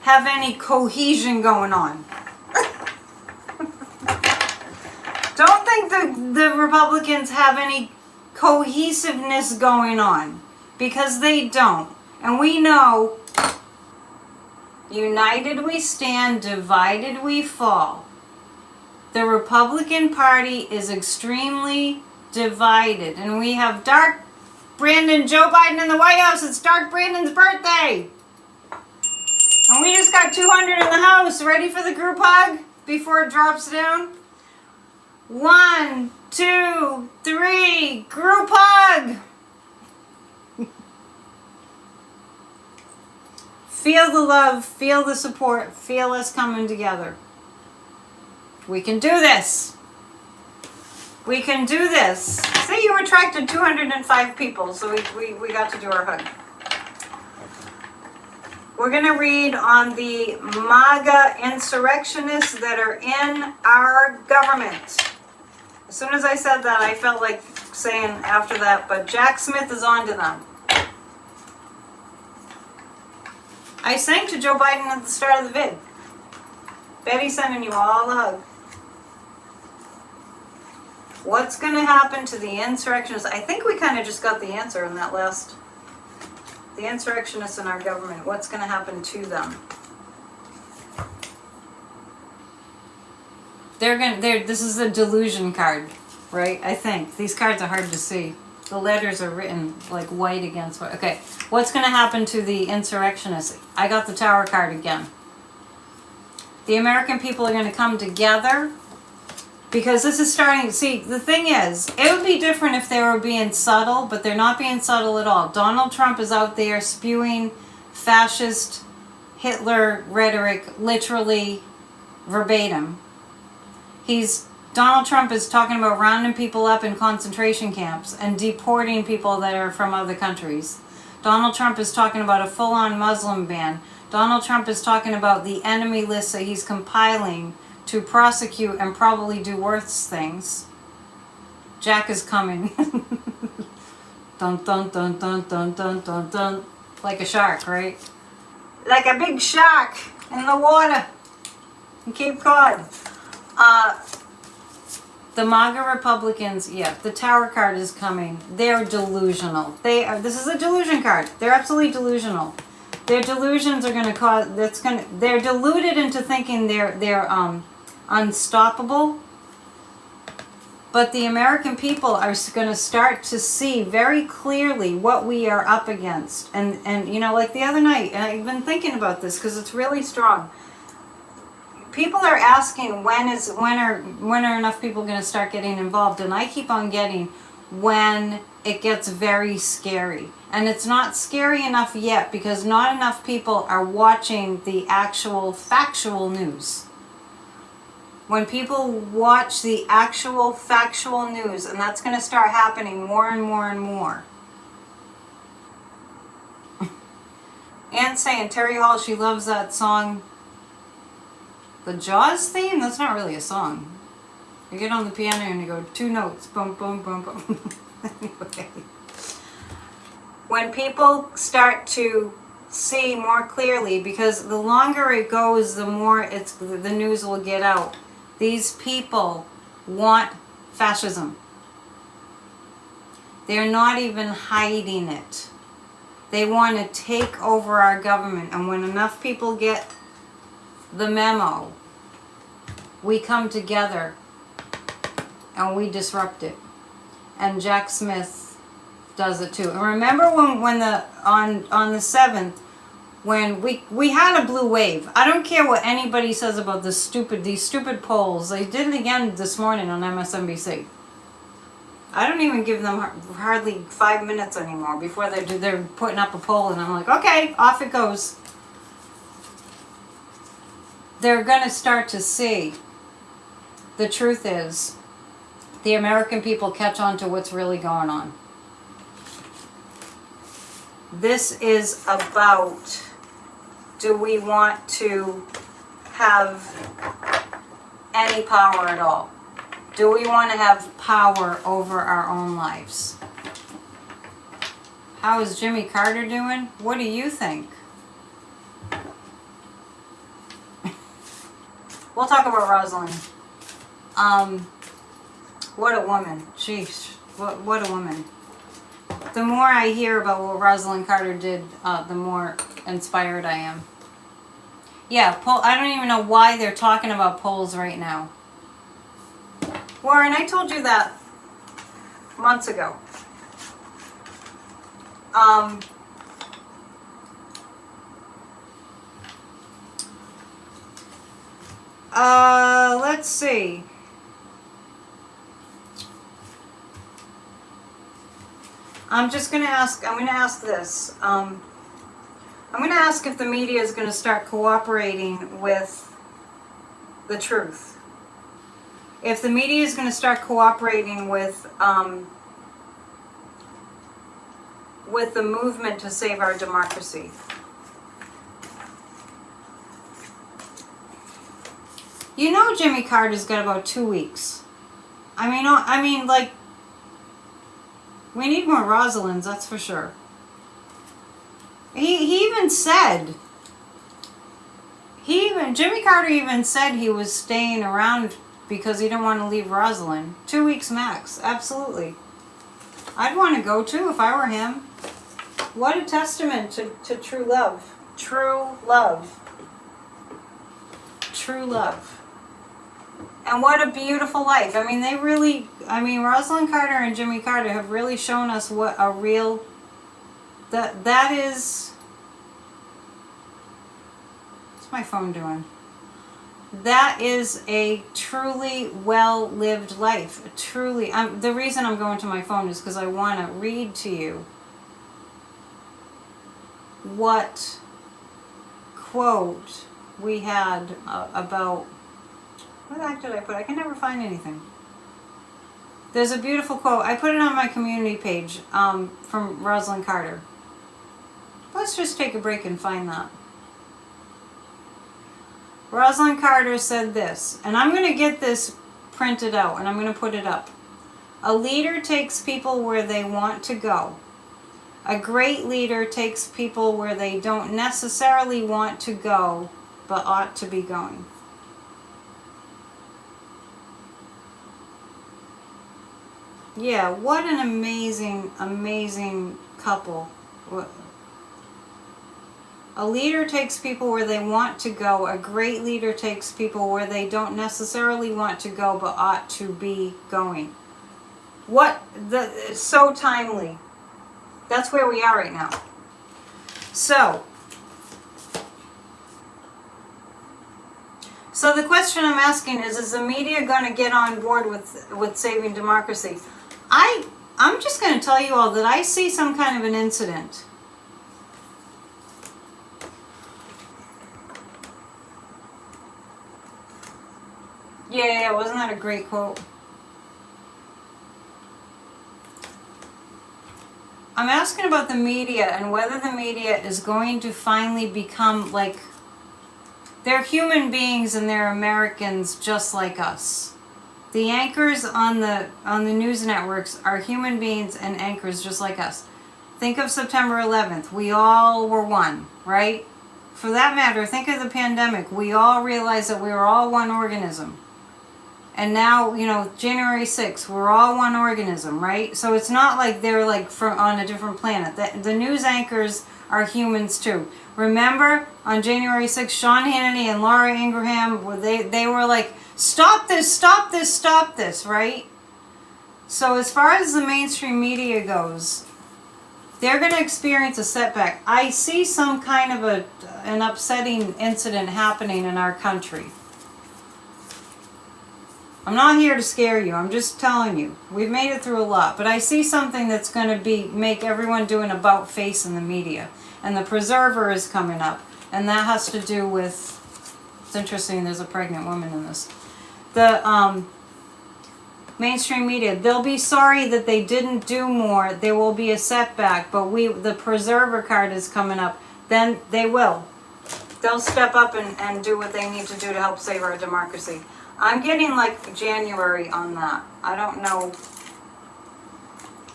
have any cohesion going on. Don't think the Republicans have any cohesiveness going on, because they don't. And we know, united we stand, divided we fall. The Republican Party is extremely divided, and we have Dark Brandon, Joe Biden in the White House. It's Dark Brandon's birthday. And we just got 200 in the house. Ready for the group hug before it drops down? 1, 2, 3, group hug. Feel the love, feel the support, feel us coming together. We can do this. We can do this. See, you attracted 205 people, so we got to do our hug. We're going to read on the MAGA insurrectionists that are in our government. As soon as I said that, I felt like saying after that, but Jack Smith is on to them. I sang to Joe Biden at the start of the vid. Betty's sending you all a hug. What's going to happen to the insurrectionists? I think we kind of just got the answer in that last. The insurrectionists in our government. What's going to happen to them? This is a delusion card, right? I think. These cards are hard to see. The letters are written like white against white. Okay, what's going to happen to the insurrectionists? I got the Tower card again. The American people are going to come together because this is starting. See, the thing is, it would be different if they were being subtle, but they're not being subtle at all. Donald Trump is out there spewing fascist Hitler rhetoric, literally verbatim. Donald Trump is talking about rounding people up in concentration camps and deporting people that are from other countries. Donald Trump is talking about a full-on Muslim ban. Donald Trump is talking about the enemy list that he's compiling to prosecute and probably do worse things. Jack is coming. Dun dun dun dun dun dun dun dun. Like a shark, right? Like a big shark in the water in Cape Cod. The MAGA Republicans, yeah, the Tower card is coming. They're delusional. This is a delusion card. They're absolutely delusional. Their delusions are going to cause, they're deluded into thinking they're unstoppable. But the American people are going to start to see very clearly what we are up against. And you know, like the other night, and I've been thinking about this because it's really strong. People are asking when are enough people going to start getting involved, and I keep on getting when it gets very scary. And it's not scary enough yet because not enough people are watching the actual factual news. When people watch the actual factual news, and that's going to start happening more and more and more. Anne's saying Terry Hall, she loves that song. The Jaws theme? That's not really a song. You get on the piano and you go 2 notes. Boom, boom, boom, boom. Anyway. When people start to see more clearly, because the longer it goes, the more the news will get out. These people want fascism. They're not even hiding it. They want to take over our government. And when enough people get the memo, we come together and we disrupt it. And Jack Smith does it too. And remember when on the 7th, when we had a blue wave. I don't care what anybody says about these stupid polls. They did it again this morning on MSNBC. I don't even give them hardly 5 minutes anymore before they're putting up a poll, and I'm like, okay, off it goes. They're going to start to see. The truth is, the American people catch on to what's really going on. This is about do we want to have any power at all? Do we want to have power over our own lives? How is Jimmy Carter doing? What do you think? We'll talk about Rosalind. What a woman. Sheesh. What a woman. The more I hear about what Rosalind Carter did, the more inspired I am. Yeah, I don't even know why they're talking about polls right now. Warren, I told you that months ago. Let's see. I'm going to ask this. I'm going to ask if the media is going to start cooperating with the truth. If the media is going to start cooperating with the movement to save our democracy. You know, Jimmy Carter's got about 2 weeks. I mean, like, we need more Rosalinds, that's for sure. He even said, Jimmy Carter even said he was staying around because he didn't want to leave Rosalind. 2 weeks max, absolutely. I'd want to go too if I were him. What a testament to true love. True love. True love. And what a beautiful life. I mean, Rosalind Carter and Jimmy Carter have really shown us what a real, that is, what's my phone doing? That is a truly well-lived life. Truly, the reason I'm going to my phone is because I want to read to you what quote we had about, what the heck did I put? I can never find anything. There's a beautiful quote. I put it on my community page from Rosalind Carter. Let's just take a break and find that. Rosalind Carter said this, and I'm going to get this printed out and I'm going to put it up. A leader takes people where they want to go. A great leader takes people where they don't necessarily want to go, but ought to be going. Yeah, what an amazing, amazing couple. A leader takes people where they want to go. A great leader takes people where they don't necessarily want to go, but ought to be going. So timely. That's where we are right now. So the question I'm asking is the media going to get on board with saving democracy? I'm just going to tell you all that I see some kind of an incident. Yeah, wasn't that a great quote? I'm asking about the media and whether the media is going to finally become like, they're human beings and they're Americans just like us. The anchors on the news networks are human beings and anchors just like us. Think of September 11th. We all were one, right? For that matter, think of the pandemic. We all realized that we were all one organism. And now, January 6th, we're all one organism, right? So it's not like they're like on a different planet. The news anchors are humans too. Remember, on January 6th, Sean Hannity and Laura Ingraham, they were like, stop this, stop this, stop this, right? So as far as the mainstream media goes, they're going to experience a setback. I see some kind of an upsetting incident happening in our country. I'm not here to scare you. I'm just telling you. We've made it through a lot. But I see something that's going to make everyone do an about face in the media. And the preserver is coming up. And that has to do with, it's interesting, there's a pregnant woman in this. The mainstream media, they'll be sorry that they didn't do more. There will be a setback. But the preserver card is coming up. Then they will. they'll step up and do what they need to do to help save our democracy. I'm getting like January on that. I don't know.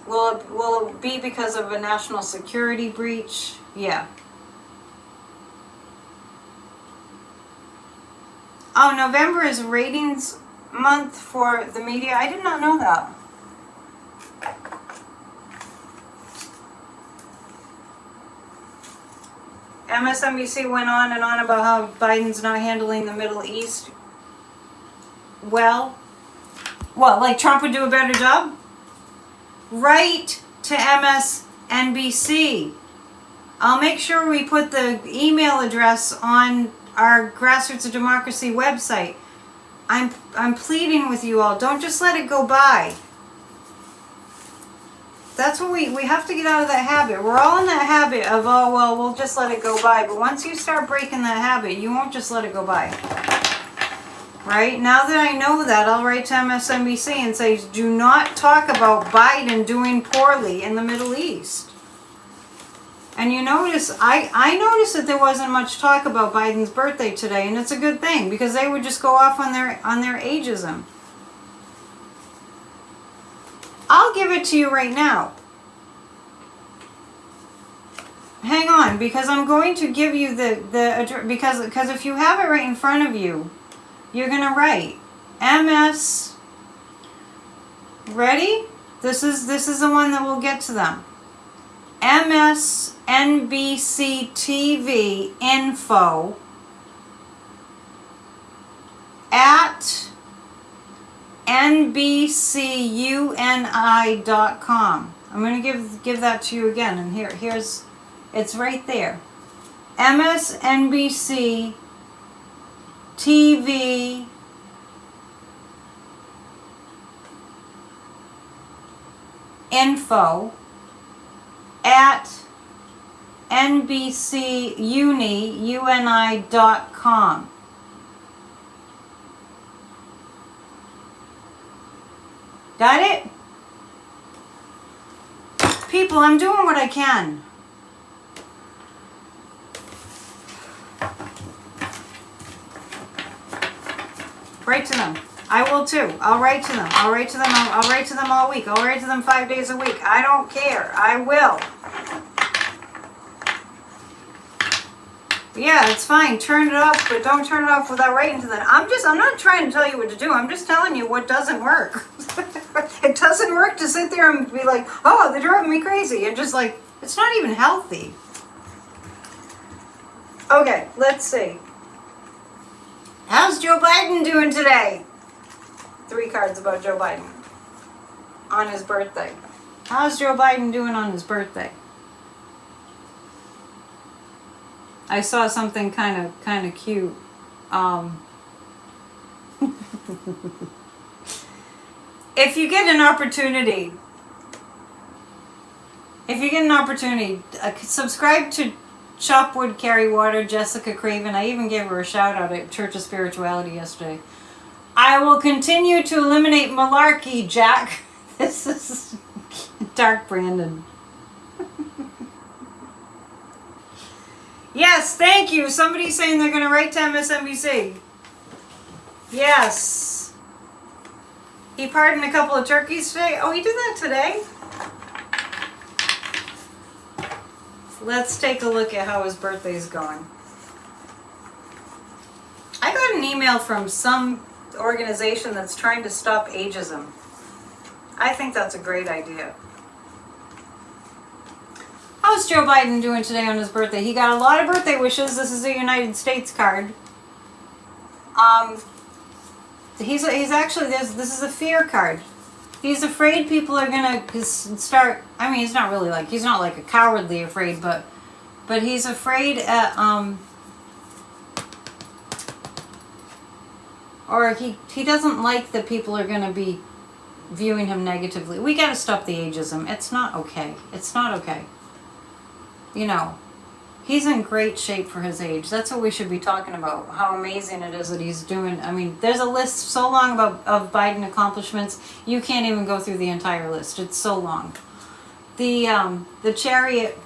Will it be because of a national security breach? Yeah. Oh, November is ratings month for the media. I did not know that. MSNBC went on and on about how Biden's not handling the Middle East well. What, like Trump would do a better job? Write to MSNBC. I'll make sure we put the email address on our Grassroots of Democracy website. I'm pleading with you all. Don't just let it go by. That's what we have to get out of that habit. We're all in that habit of, oh, well, we'll just let it go by. But once you start breaking that habit, you won't just let it go by. Right? Now that I know that, I'll write to MSNBC and say, do not talk about Biden doing poorly in the Middle East. And you notice, I noticed that there wasn't much talk about Biden's birthday today, and it's a good thing, because they would just go off on their ageism. I'll give it to you right now. Hang on, because I'm going to give you the because if you have it right in front of you, you're going to write MS. Ready? This is the one that will get to them. MSNBC TV info at nbcuni.com. I'm going to give that to you again, and here's it's right there. MSNBC TV info at nbcuni.com. Got it? People, I'm doing what I can. Write to them. I will too. I'll write to them. I'll write to them. I'll write to them all week. I'll write to them 5 days a week. I don't care. I will. Yeah, it's fine. Turn it off, but don't turn it off without writing to them. I'm not trying to tell you what to do. I'm just telling you what doesn't work. It doesn't work to sit there and be like, oh, they're driving me crazy. And just like, it's not even healthy. Okay, let's see. How's Joe Biden doing today? 3 cards about Joe Biden on his birthday. How's Joe Biden doing on his birthday? I saw something kind of cute. If you get an opportunity, subscribe to Chop Wood, Carry Water, Jessica Craven. I even gave her a shout out at Church of Spirituality yesterday. I will continue to eliminate malarkey, Jack. This is Dark Brandon. Yes, thank you. Somebody's saying they're going to write to MSNBC. Yes. He pardoned a couple of turkeys today. Oh, he did that today? Let's take a look at how his birthday is going. I got an email from some organization that's trying to stop ageism. I think that's a great idea. How's Joe Biden doing today on his birthday? He got a lot of birthday wishes. This is a United States card. He's actually, this is a fear card. He's afraid people are gonna start. I mean, he's not like a cowardly afraid, but he's afraid or he doesn't like that people are gonna be viewing him negatively. We gotta stop the ageism. It's not okay. It's not okay. You know, he's in great shape for his age. That's what we should be talking about, how amazing it is that he's doing. I mean, there's a list so long of Biden accomplishments, you can't even go through the entire list. It's so long. The chariot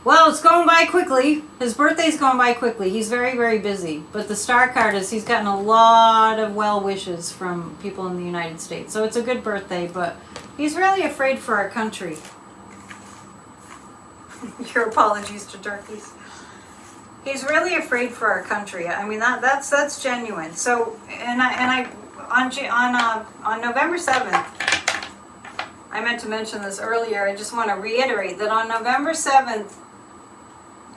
Well, it's going by quickly. His birthday's going by quickly. He's very, very busy. But the star card is he's gotten a lot of well wishes from people in the United States. So it's a good birthday, but he's really afraid for our country. Your apologies to turkeys. He's really afraid for our country. I mean, that's genuine. So, on November 7th, I meant to mention this earlier. I just want to reiterate that on November 7th,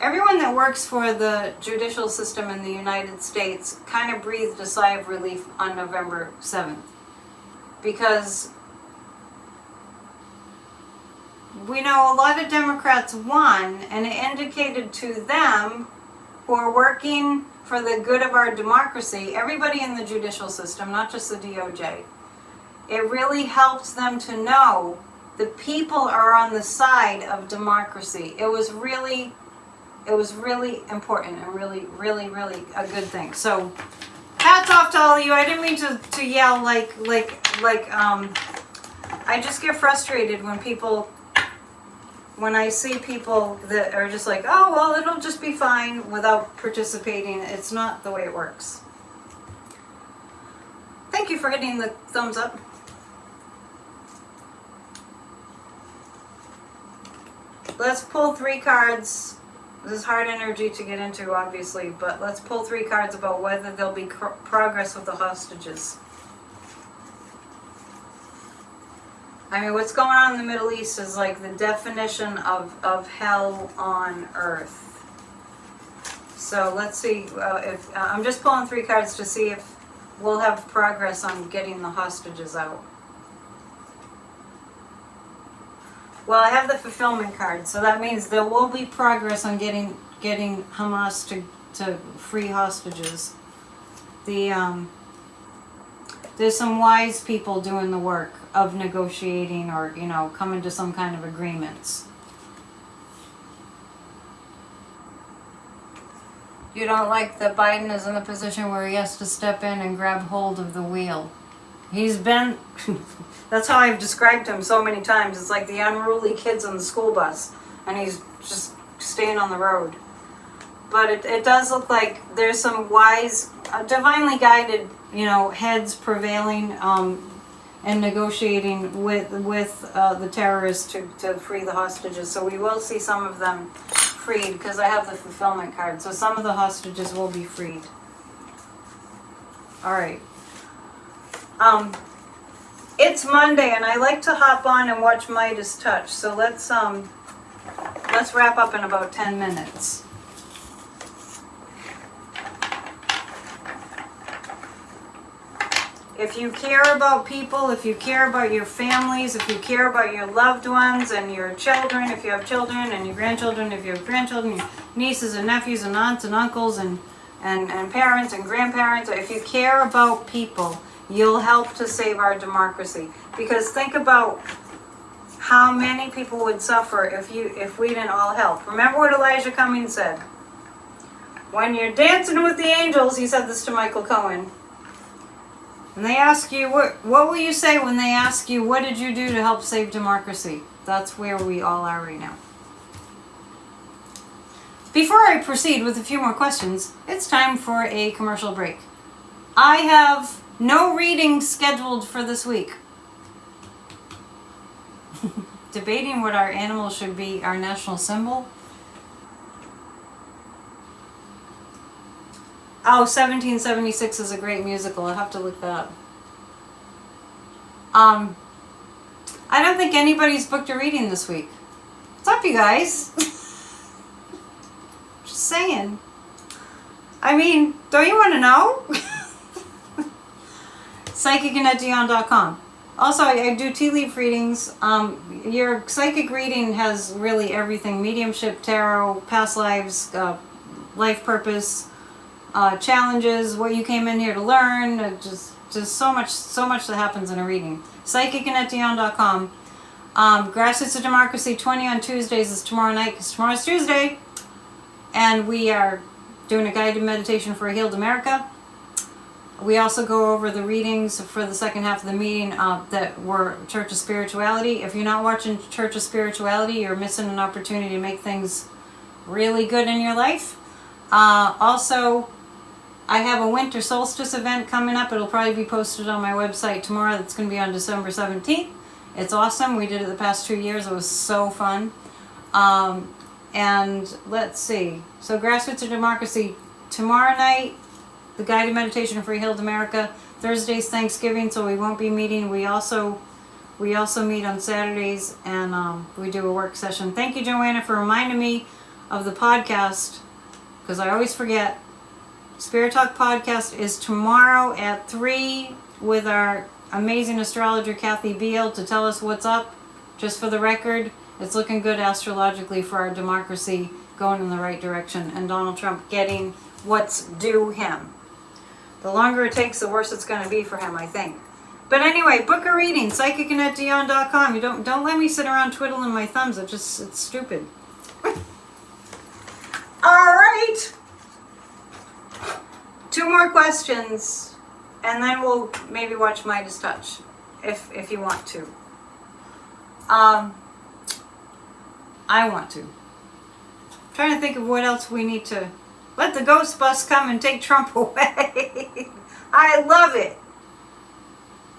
everyone that works for the judicial system in the United States kind of breathed a sigh of relief on November 7th. Because we know a lot of Democrats won, and it indicated to them who are working for the good of our democracy, everybody in the judicial system, not just the DOJ, it really helps them to know the people are on the side of democracy. It was really important and really a good thing. So hats off to all of you. I didn't mean to yell like I just get frustrated when I see people that are just like, oh, well, it'll just be fine without participating. It's not the way it works. Thank you for hitting the thumbs up. Let's pull 3 cards. This is hard energy to get into, obviously, but let's pull 3 cards about whether there'll be progress with the hostages. I mean, what's going on in the Middle East is like the definition of hell on earth. So let's see if I'm just pulling 3 cards to see if we'll have progress on getting the hostages out. Well, I have the fulfillment card, so that means there will be progress on getting Hamas to free hostages. There's some wise people doing the work of negotiating or, coming to some kind of agreements. You don't like that Biden is in the position where he has to step in and grab hold of the wheel. He's been, that's how I've described him so many times. It's like the unruly kids on the school bus, and he's just staying on the road. But it does look like there's some wise, divinely guided, heads prevailing and negotiating with the terrorists to free the hostages. So we will see some of them freed because I have the fulfillment card. So some of the hostages will be freed. All right. It's Monday, and I like to hop on and watch Midas touch. So let's wrap up in about 10 minutes. If you care about people, if you care about your families, if you care about your loved ones and your children, if you have children and your grandchildren, if you have grandchildren, your nieces and nephews and aunts and uncles and parents and grandparents, if you care about people, you'll help to save our democracy. Because think about how many people would suffer if we didn't all help. Remember what Elijah Cummings said. When you're dancing with the angels, he said this to Michael Cohen. And they ask you, what will you say when they ask you, what did you do to help save democracy? That's where we all are right now. Before I proceed with a few more questions, it's time for a commercial break. I have no reading scheduled for this week. Debating what our animal should be our national symbol. Oh, 1776 is a great musical. I'll have to look that up. I don't think anybody's booked a reading this week. What's up, you guys? Just saying. I mean, don't you want to know? PsychicAnnetteDion.com. Also, I do tea leaf readings. Your psychic reading has really everything. Mediumship, tarot, past lives, life purpose, challenges, what you came in here to learn, just so much that happens in a reading. PsychicAnnetteDion.com. Grassroots of Democracy 20 on Tuesdays is tomorrow night, because tomorrow's Tuesday, and we are doing a guided meditation for a healed America. We also go over the readings for the second half of the meeting that were Church of Spirituality. If you're not watching Church of Spirituality, you're missing an opportunity to make things really good in your life. Also, I have a winter solstice event coming up. It'll probably be posted on my website tomorrow. That's going to be on December 17th. It's awesome. We did it the past 2 years. It was so fun. And let's see. So Grassroots of Democracy tomorrow night, the Guided Meditation for Healed America. Thursday's Thanksgiving, so we won't be meeting. We also meet on Saturdays, and we do a work session. Thank you, Joanna, for reminding me of the podcast, because I always forget. Spirit Talk podcast is tomorrow at 3 with our amazing astrologer Kathy Beal to tell us what's up. Just for the record, it's looking good astrologically for our democracy going in the right direction, and Donald Trump getting what's due him. The longer it takes, the worse it's going to be for him, I think. But anyway, book a reading, psychic.AnnetteDion.com. You don't let me sit around twiddling my thumbs. It's stupid. All right. 2 more questions, and then we'll maybe watch Midas Touch, if you want to. I want to. I'm trying to think of what else we need to... Let the ghost bus come and take Trump away. I love it.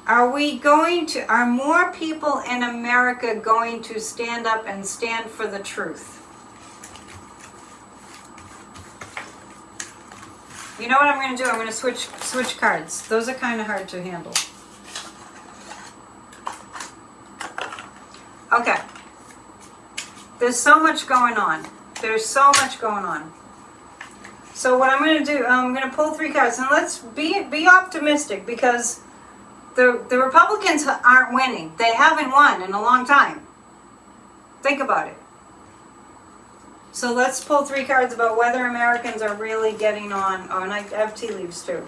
Are more people in America going to stand up and stand for the truth? You know what I'm going to do? I'm going to switch cards. Those are kind of hard to handle. Okay. There's so much going on. So what I'm going to do, I'm going to pull 3 cards, and let's be optimistic, because the Republicans aren't winning. They haven't won in a long time. Think about it. So let's pull 3 cards about whether Americans are really getting on. Oh, and I have tea leaves too.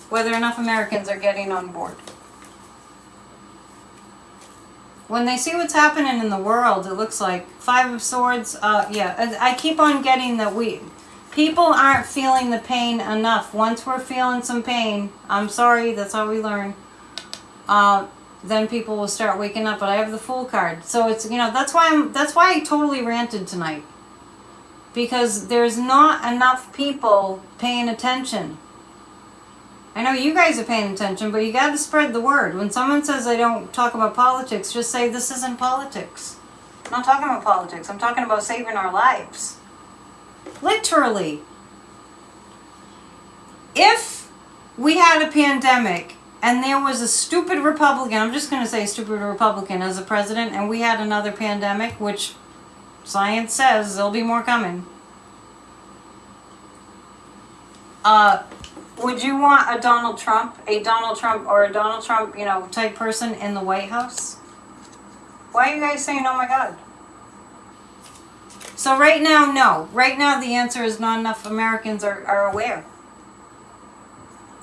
Whether enough Americans are getting on board. When they see what's happening in the world, it looks like 5 of Swords. Yeah, I keep on getting that people aren't feeling the pain enough. Once we're feeling some pain, I'm sorry, that's how we learn. Then people will start waking up. But I have the Fool card, so it's, that's why I totally ranted tonight, because there's not enough people paying attention. I know you guys are paying attention, but you got to spread the word. When someone says I don't talk about politics, just say this isn't politics. I'm not talking about politics. I'm talking about saving our lives. Literally. If we had a pandemic and there was a stupid Republican, I'm just going to say stupid Republican as a president, and we had another pandemic, which science says there'll be more coming. Would you want a Donald Trump type person in the White House? Why are you guys saying, oh my God? So right now, no. Right now the answer is not enough Americans are aware.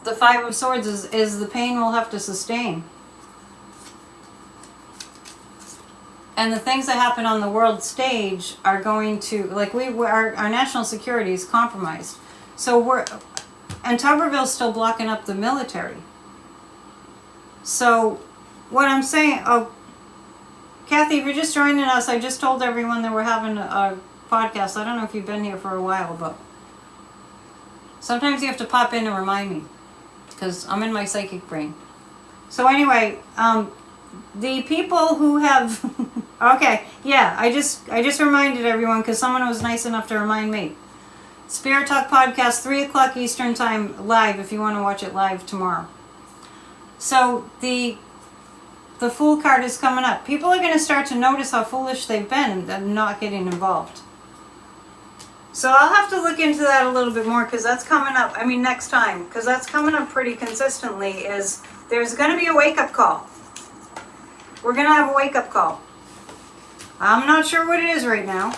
The 5 of Swords is the pain we'll have to sustain. And the things that happen on the world stage are going to, like our national security is compromised. So and Tuberville's still blocking up the military. So what I'm saying, Kathy, if you're just joining us, I just told everyone that we're having a podcast. I don't know if you've been here for a while, but sometimes you have to pop in and remind me, because I'm in my psychic brain. So anyway, the people who have, okay, yeah, I just reminded everyone, because someone was nice enough to remind me. Spirit Talk podcast, 3 o'clock Eastern time, live, if you want to watch it live tomorrow. So the Fool card is coming up. People are going to start to notice how foolish they've been and not getting involved. So I'll have to look into that a little bit more, because that's coming up, next time, because that's coming up pretty consistently, is there's going to be a wake-up call. We're going to have a wake-up call. I'm not sure what it is right now.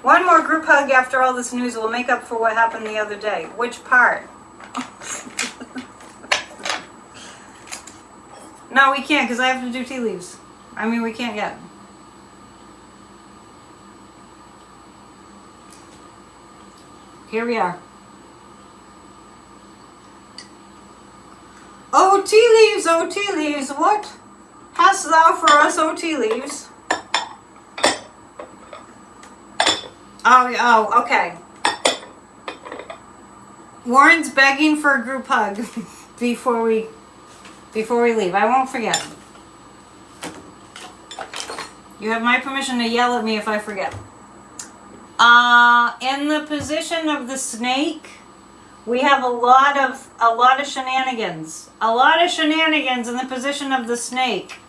One more group hug after all this news will make up for what happened the other day. Which part? No, we can't, because I have to do tea leaves. We can't yet. Here we are. Oh, tea leaves, what? Hast thou for us, O tea leaves? Oh, okay. Warren's begging for a group hug before we leave. I won't forget. You have my permission to yell at me if I forget. In the position of the snake, we have a lot of shenanigans. A lot of shenanigans in the position of the snake.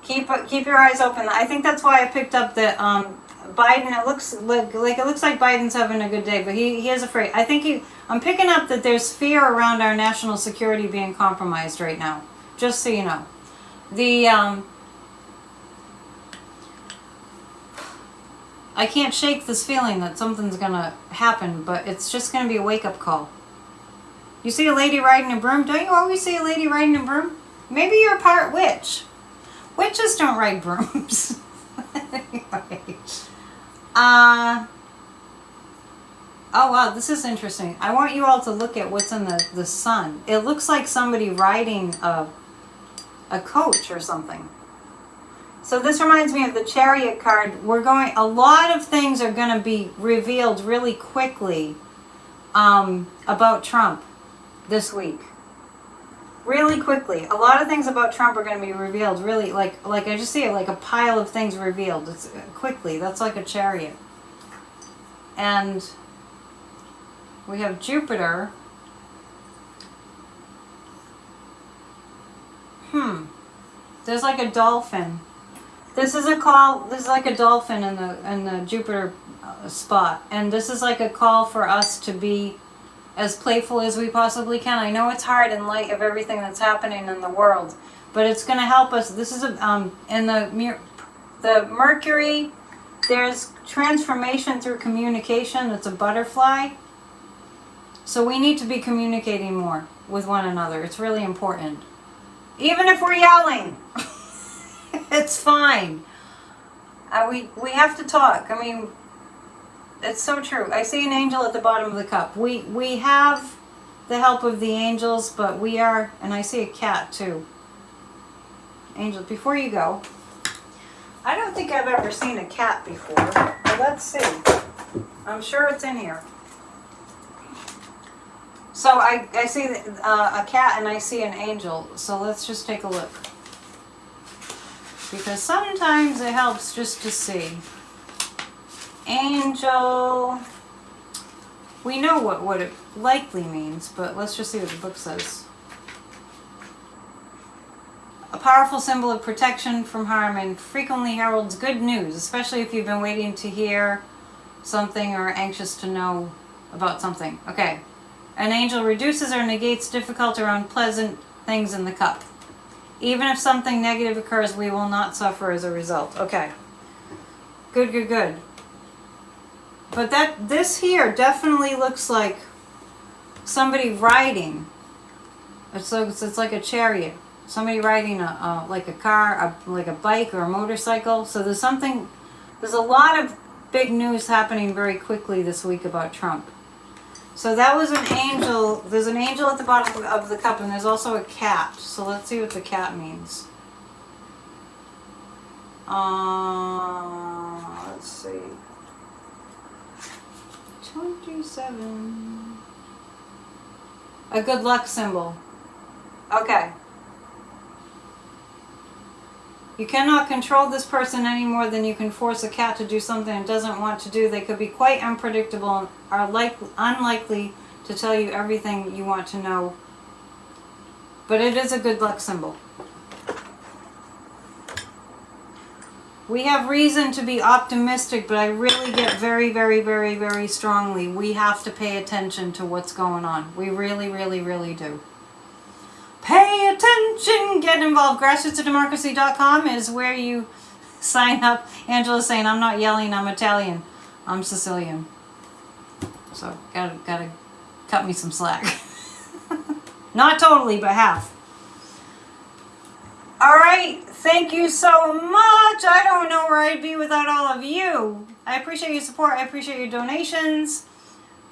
Keep your eyes open. I think that's why I picked up the Biden. It looks like Biden's having a good day, but he is afraid. I think I'm picking up that there's fear around our national security being compromised right now. Just so you know, I can't shake this feeling that something's gonna happen, but it's just gonna be a wake-up call. You see a lady riding a broom? Don't you always see a lady riding a broom? Maybe you're part witch. Witches don't ride brooms. Anyway. Oh wow, this is interesting. I want you all to look at what's in the sun. It looks like somebody riding a coach or something. So this reminds me of the Chariot card. A lot of things are going to be revealed really quickly about Trump this week. Really quickly. A lot of things about Trump are going to be revealed really, like I just see it like a pile of things revealed. It's quickly. That's like a chariot. And we have Jupiter. There's like a dolphin. This is like a dolphin in the Jupiter spot, and this is like a call for us to be as playful as we possibly can. I know it's hard in light of everything that's happening in the world, but it's going to help us. This is in the Mercury. There's transformation through communication. It's a butterfly, so we need to be communicating more with one another. It's really important, even if we're yelling. It's fine. We have to talk. I mean, it's so true. I see an angel at the bottom of the cup. We have the help of the angels, but we are, and I see a cat too. Angel, before you go, I don't think I've ever seen a cat before. But let's see. I'm sure it's in here. So I see a cat and I see an angel. So let's just take a look. Because sometimes it helps just to see. Angel. We know what it likely means, but let's just see what the book says. A powerful symbol of protection from harm and frequently heralds good news, especially if you've been waiting to hear something or anxious to know about something. Okay. An angel reduces or negates difficult or unpleasant things in the cup. Even if something negative occurs, we will not suffer as a result. Okay. Good. But this here definitely looks like somebody riding. It's like a chariot. Somebody riding like a car, like a bike or a motorcycle. So there's a lot of big news happening very quickly this week about Trump. So that was an angel. There's an angel at the bottom of the cup, and there's also a cat. So let's see what the cat means. Let's see. 27. A good luck symbol. Okay. You cannot control this person any more than you can force a cat to do something it doesn't want to do. They could be quite unpredictable and are unlikely to tell you everything you want to know. But it is a good luck symbol. We have reason to be optimistic, but I really get very strongly. We have to pay attention to what's going on. We really do. Pay attention, get involved. Grassrootsofdemocracy.com is where you sign up. Angela's saying, I'm not yelling, I'm Italian. I'm Sicilian. So, gotta cut me some slack. Not totally, but half. Alright, thank you so much. I don't know where I'd be without all of you. I appreciate your support. I appreciate your donations.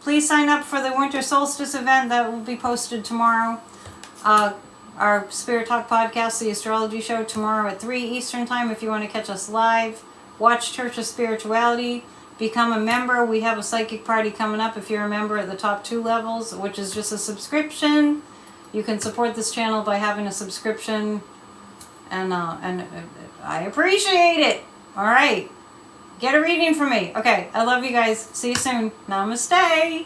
Please sign up for the Winter Solstice event that will be posted tomorrow. our Spirit Talk podcast, the astrology show, tomorrow at 3 Eastern Time if you want to catch us live. Watch Church of Spirituality. Become a member. We have a psychic party coming up if you're a member at the top 2 levels, which is just a subscription. You can support this channel by having a subscription, and I appreciate it. All right. Get a reading from me. Okay, I love you guys. See you soon. Namaste.